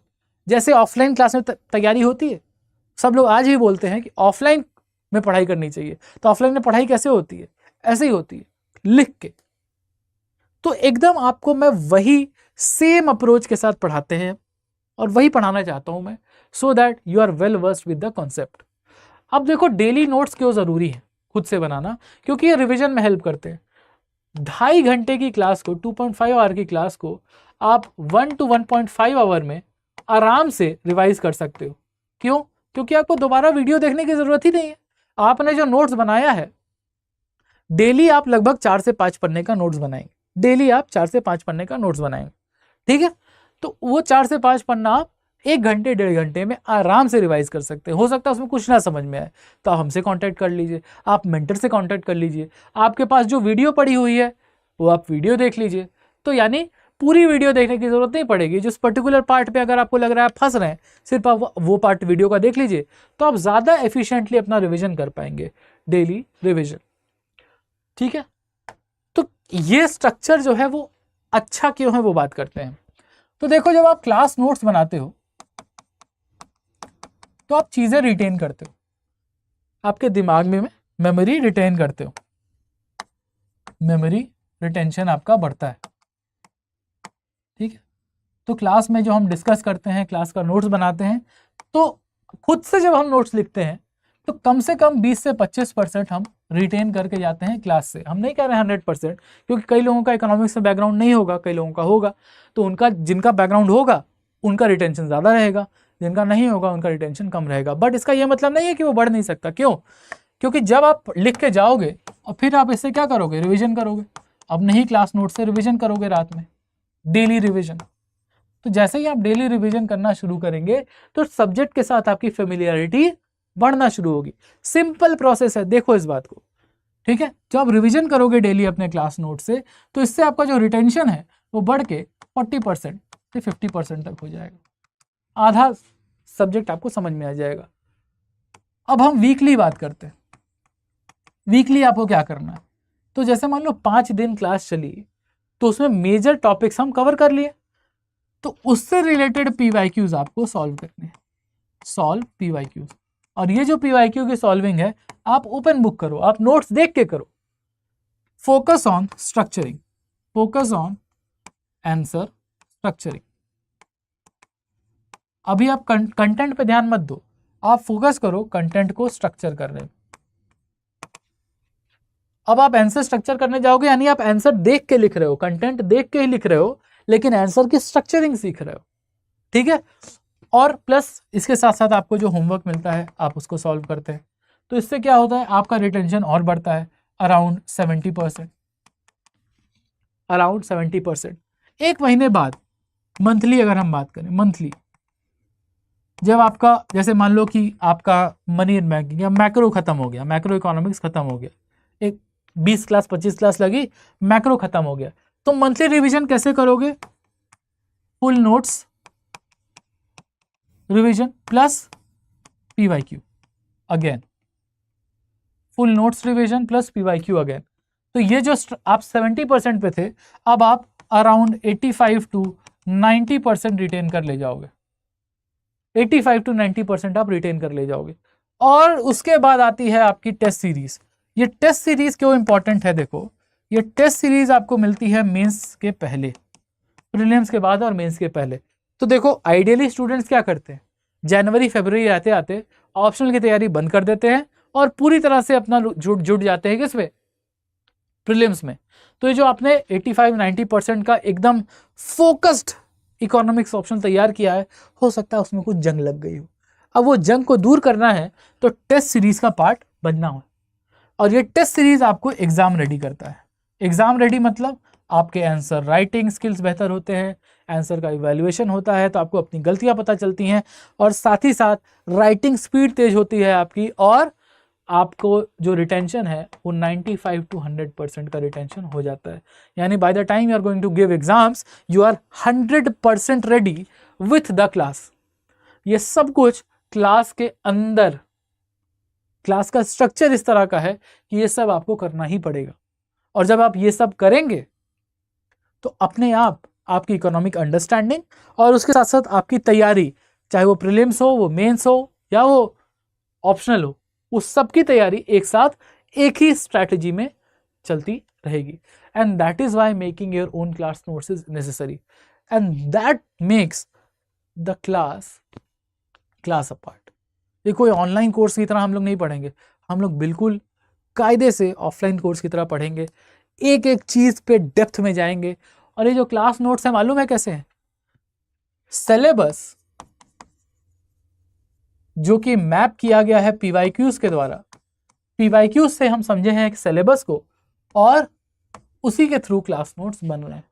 जैसे ऑफलाइन क्लास में तैयारी होती है, सब लोग आज भी बोलते हैं कि ऑफलाइन में पढ़ाई करनी चाहिए, तो ऑफलाइन में पढ़ाई कैसे होती है? ऐसे ही होती है, लिख के। तो एकदम आपको मैं वही सेम अप्रोच के साथ पढ़ाते हैं और वही पढ़ाना चाहता हूं मैं, so that you are well versed with the concept. अब देखो डेली नोट्स क्यों ज़रूरी है खुद से बनाना? क्योंकि ये रिविजन में हेल्प करते हैं। 2.5 घंटे की क्लास को, 2.5 आवर की क्लास को आप 1 to 1.5 आवर में आराम से रिवाइज कर सकते हो। क्यों? क्योंकि आपको दोबारा वीडियो देखने की जरूरत ही नहीं है। आपने जो नोट्स बनाया है, डेली आप लगभग 4 से 5 पन्ने का नोट्स बनाएंगे, डेली आप 4 से 5 पन्ने का नोट्स बनाएंगे, ठीक है। तो वो 4 से 5 पन्ना आप 1 घंटे 1.5 घंटे में आराम से रिवाइज कर सकते हैं। हो सकता है उसमें कुछ ना समझ में आए तो आप हमसे कांटेक्ट कर लीजिए, आप मेंटर से कांटेक्ट कर लीजिए, आपके पास जो वीडियो पड़ी हुई है वो आप वीडियो देख लीजिए। तो यानी पूरी वीडियो देखने की जरूरत नहीं पड़ेगी। जिस पर्टिकुलर पार्ट पे अगर आपको लग रहा है आप फंस रहे हैं, सिर्फ आप वो पार्ट वीडियो का देख लीजिए, तो आप ज़्यादा एफिशिएंटली अपना रिविजन कर पाएंगे, डेली रिविजन, ठीक है। तो ये स्ट्रक्चर जो है वो अच्छा क्यों है वो बात करते हैं। तो देखो, जब आप क्लास नोट्स बनाते हो तो आप चीजें रिटेन करते हो, आपके दिमाग में मेमोरी रिटेन करते हो, मेमोरी रिटेंशन आपका बढ़ता है, ठीक है। तो क्लास में जो हम डिस्कस करते हैं, क्लास का नोट्स बनाते हैं, तो खुद से जब हम नोट्स लिखते हैं तो कम से कम 20 से 25% हम रिटेन करके जाते हैं क्लास से। हम नहीं कह रहे हैं 100%, क्योंकि कई लोगों का इकोनॉमिक्स में बैकग्राउंड नहीं होगा, कई लोगों का होगा, तो उनका जिनका बैकग्राउंड होगा उनका रिटेंशन ज़्यादा रहेगा, जिनका नहीं होगा उनका रिटेंशन कम रहेगा। बट इसका यह मतलब नहीं है कि वो बढ़ नहीं सकता। क्यों? क्योंकि जब आप लिख के जाओगे और फिर आप इससे क्या करोगे, रिविजन करोगे। अब नहीं क्लास नोट से रिविजन करोगे रात में, डेली रिविजन। तो जैसे ही आप डेली रिवीजन करना शुरू करेंगे तो सब्जेक्ट के साथ आपकी फेमिलियरिटी बढ़ना शुरू होगी। सिंपल प्रोसेस है, देखो इस बात को, ठीक है। जब आप रिवीजन करोगे डेली अपने क्लास नोट से, तो इससे आपका जो रिटेंशन है वो बढ़ के 40% से 50% तक हो जाएगा, आधा सब्जेक्ट आपको समझ में आ जाएगा। अब हम वीकली बात करते हैं। वीकली आपको क्या करना है, तो जैसे मान लो 5 दिन क्लास चली तो उसमें मेजर टॉपिक्स हम कवर कर लिए, तो उससे रिलेटेड पीवाईक्यूज आपको सॉल्व करने हैं, सॉल्व पीवाईक्यूज। और ये जो पीवाईक्यू की सॉल्विंग है आप ओपन बुक करो, आप नोट्स देख के करो। Focus on structuring, focus on answer structuring. अभी आप कंटेंट पे ध्यान मत दो, आप फोकस करो कंटेंट को स्ट्रक्चर करने में। अब आप आंसर स्ट्रक्चर करने जाओगे, यानी आप आंसर देख के लिख रहे हो, कंटेंट देख के ही लिख रहे हो, लेकिन आंसर की स्ट्रक्चरिंग सीख रहे हो, ठीक है। और प्लस इसके साथ साथ आपको जो होमवर्क मिलता है आप उसको सॉल्व करते हैं। तो इससे क्या होता है, आपका रिटेंशन और बढ़ता है, अराउंड 70%, अराउंड 70%। एक महीने बाद मंथली अगर हम बात करें, मंथली जब आपका जैसे मान लो कि आपका मनी इन बैंकिंग या मैक्रो खत्म हो गया, मैक्रो इकोनॉमिक्स खत्म हो गया, एक 20 क्लास 25 क्लास लगी, मैक्रो खत्म हो गया, तो मंथली रिवीजन कैसे करोगे, full notes revision plus PYQ again, full notes revision plus PYQ again. तो ये जो आप 70% पे थे, अब आप अराउंड 85 to 90% रिटेन कर ले जाओगे, 85 to 90% आप रिटेन कर ले जाओगे। और उसके बाद आती है आपकी टेस्ट सीरीज। ये टेस्ट सीरीज क्यों इंपॉर्टेंट है, देखो ये टेस्ट सीरीज आपको मिलती है मेंस के पहले, प्रीलिम्स के बाद और मेंस के पहले। तो देखो आइडियली स्टूडेंट्स क्या करते हैं, जनवरी फरवरी आते आते ऑप्शनल की तैयारी बंद कर देते हैं और पूरी तरह से अपना जुट जाते हैं किस पे, प्रीलिम्स में। तो ये जो आपने 85-90% का एकदम फोकस्ड इकोनॉमिक्स ऑप्शन तैयार किया है, हो सकता है उसमें कुछ जंग लग गई हो। अब वो जंग को दूर करना है तो टेस्ट सीरीज का पार्ट बनना हो, और ये टेस्ट सीरीज आपको एग्जाम रेडी करता है। एग्जाम रेडी मतलब आपके आंसर राइटिंग स्किल्स बेहतर होते हैं, आंसर का इवैल्यूएशन होता है तो आपको अपनी गलतियां पता चलती हैं, और साथ ही साथ राइटिंग स्पीड तेज होती है आपकी, और आपको जो रिटेंशन है वो 95 to 100% का रिटेंशन हो जाता है। यानी by the time you are going to give exams you are 100% ready with the class. ये सब कुछ क्लास के अंदर, क्लास का स्ट्रक्चर इस तरह का है कि ये सब आपको करना ही पड़ेगा। और जब आप ये सब करेंगे तो अपने आप आपकी इकोनॉमिक अंडरस्टैंडिंग और उसके साथ साथ आपकी तैयारी, चाहे वो प्रीलिम्स हो, वो मेंस हो या वो ऑप्शनल हो, उस सब की तैयारी एक साथ एक ही स्ट्रैटेजी में चलती रहेगी। And that is why making your own class notes is necessary, and that makes the class apart. ये कोई ऑनलाइन कोर्स की तरह हम लोग नहीं पढ़ेंगे, हम लोग बिल्कुल कायदे से ऑफलाइन कोर्स की तरह पढ़ेंगे, एक एक चीज पे डेप्थ में जाएंगे। और ये जो क्लास नोट्स है मालूम है कैसे हैं, सिलेबस जो कि मैप किया गया है पीवाईक्यूज के द्वारा। पीवाईक्यूज से हम समझे हैं कि सिलेबस को, और उसी के थ्रू क्लास नोट्स बन रहे हैं।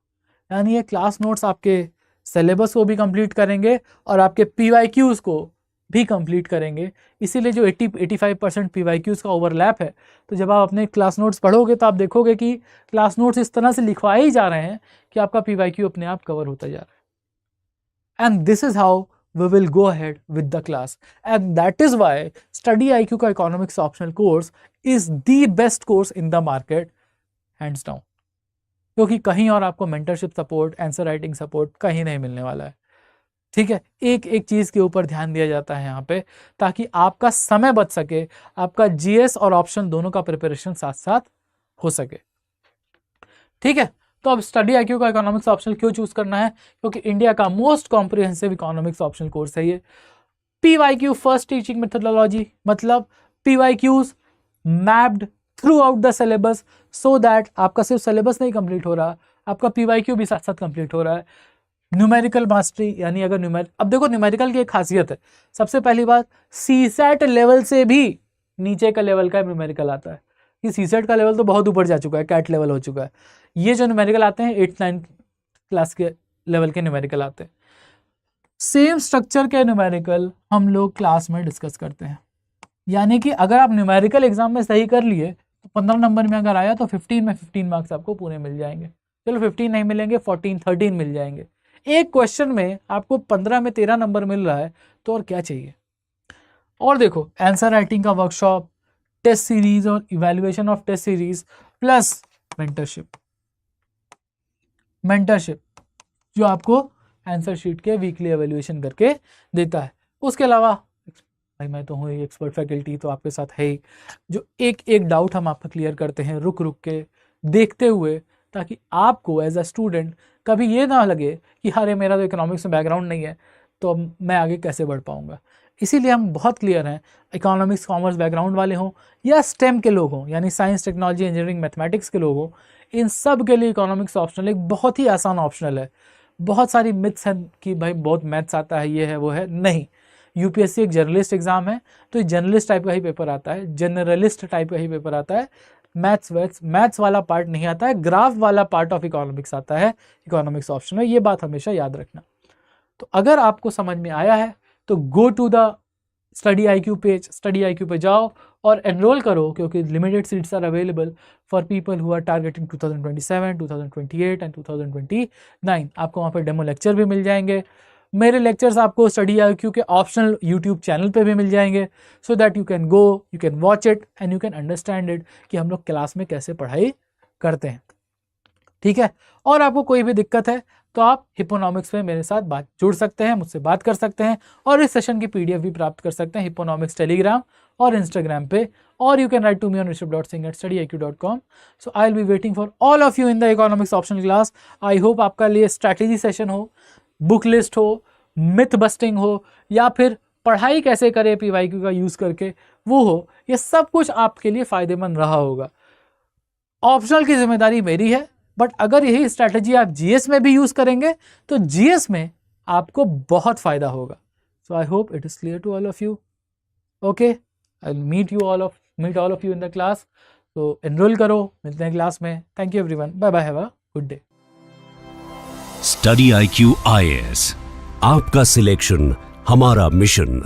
यानी ये क्लास नोट्स आपके सिलेबस को भी कंप्लीट करेंगे और आपके पीवाईक्यूज को भी कंप्लीट करेंगे। इसीलिए जो 80-85% पीवाईक्यूज का ओवरलैप है, तो जब आप अपने क्लास नोट्स पढ़ोगे तो आप देखोगे कि क्लास नोट्स इस तरह से लिखवाए ही जा रहे हैं कि आपका पीवाईक्यू अपने आप कवर होता जा रहा है। And this is how we will go ahead with the class, and that is why Study IQ का economics optional course is the best course in the market hands down, क्योंकि कहीं और आपको mentorship support, answer writing support कहीं नहीं मिलने वाला है। ठीक है, एक एक चीज के ऊपर ध्यान दिया जाता है यहाँ पे, ताकि आपका समय बच सके, आपका जीएस और ऑप्शन दोनों का प्रिपरेशन साथ साथ हो सके। ठीक है, तो अब स्टडी आईक्यू का इकोनॉमिक्स ऑप्शनल क्यों चूज करना है? क्योंकि इंडिया का most comprehensive economics optional course है ये। पीवाईक्यू फर्स्ट टीचिंग मेथोडोलॉजी, मतलब PYQs mapped through out the syllabus, so that आपका सिर्फ सिलेबस नहीं कंप्लीट हो रहा, आपका पीवाईक्यू भी साथ साथ कंप्लीट हो रहा है। न्यूमेरिकल मास्टरी, यानी अगर अब देखो न्यूमेरिकल की एक खासियत है, सबसे पहली बात सीसेट लेवल से भी नीचे का लेवल का न्यूमेरिकल आता है। ये सीसेट का लेवल तो बहुत ऊपर जा चुका है, कैट लेवल हो चुका है। ये जो न्यूमेरिकल आते हैं 8th-9th क्लास के लेवल के न्यूमेरिकल आते हैं। सेम स्ट्रक्चर के न्यूमेरिकल हम लोग क्लास में डिस्कस करते हैं। यानी कि अगर आप न्यूमेरिकल एग्जाम में सही कर लिए तो 15 नंबर में अगर आया तो 15 में 15 मार्क्स आपको पूरे मिल जाएंगे। चलो 15 नहीं मिलेंगे, 14-13 मिल जाएंगे। एक क्वेश्चन में आपको 15 में 13 नंबर मिल रहा है, तो और क्या चाहिए। और देखो आंसर राइटिंग का वर्कशॉप, टेस्ट सीरीज और evaluation of test series, plus mentorship जो आपको आंसर शीट के वीकली एवेल्यूएशन करके देता है। उसके अलावा भाई मैं तो हूँ एक्सपर्ट फैकल्टी, तो आपके साथ है ही, जो एक एक डाउट हम आपका क्लियर करते हैं रुक रुक के, देखते हुए, ताकि आपको एज अ स्टूडेंट कभी ये ना लगे कि अरे मेरा तो इकोनॉमिक्स में बैकग्राउंड नहीं है, तो मैं आगे कैसे बढ़ पाऊंगा। इसीलिए हम बहुत क्लियर हैं, इकोनॉमिक्स कॉमर्स बैकग्राउंड वाले हों या स्टेम के लोग हों, यानी साइंस टेक्नोलॉजी इंजीनियरिंग मैथमेटिक्स के लोग हों, इन सब के लिए इकोनॉमिक्स ऑप्शनल एक बहुत ही आसान ऑप्शनल है। बहुत सारी मिथ्स हैं कि भाई बहुत मैथ्स आता है, ये है वो है, नहीं। यूपीएससी एक जर्नलिस्ट एग्जाम है, तो ये जर्नलिस्ट टाइप का ही पेपर आता है, जनरलिस्ट टाइप का ही पेपर आता है। मैथ्स वाला पार्ट नहीं आता है, ग्राफ वाला पार्ट ऑफ इकोनॉमिक्स आता है इकोनॉमिक्स ऑप्शन में, ये बात हमेशा याद रखना। तो अगर आपको समझ में आया है तो go to the Study IQ page, Study IQ पे जाओ और एनरोल करो, क्योंकि limited seats are available for people who are targeting 2027, 2028 and 2029। आपको वहाँ पे डेमो लेक्चर भी मिल जाएंगे। मेरे लेक्चर्स आपको स्टडी आईक्यू के ऑप्शनल यूट्यूब चैनल पे भी मिल जाएंगे, सो that you can go, you can watch it and you can understand it कि हम लोग क्लास में कैसे पढ़ाई करते हैं। ठीक है, और आपको कोई भी दिक्कत है तो आप हिप्पोनॉमिक्स में मेरे साथ जुड़ सकते हैं, मुझसे बात कर सकते हैं, और इस सेशन की पीडीएफ भी प्राप्त कर सकते हैं हिप्पोनॉमिक्स टेलीग्राम और इंस्टाग्राम पे, और you can write to me on rishabh.singh@studyiq.com। So I will be waiting for all of you in the economics optional class. I hope आपका लिए स्ट्रैटेजी सेशन हो, बुक लिस्ट हो, मिथ बस्टिंग हो, या फिर पढ़ाई कैसे करें पीवाईक्यू का यूज करके वो हो, ये सब कुछ आपके लिए फायदेमंद रहा होगा। ऑप्शनल की जिम्मेदारी मेरी है, बट अगर यही स्ट्रैटेजी आप जीएस में भी यूज करेंगे तो जीएस में आपको बहुत फायदा होगा। So I hope it is clear to all of you. Okay, I will meet all of you in the class. तो एनरोल करो, मिलते हैं क्लास में। Thank you everyone, bye bye, have a good day. Study IQ IAS, आपका selection हमारा mission.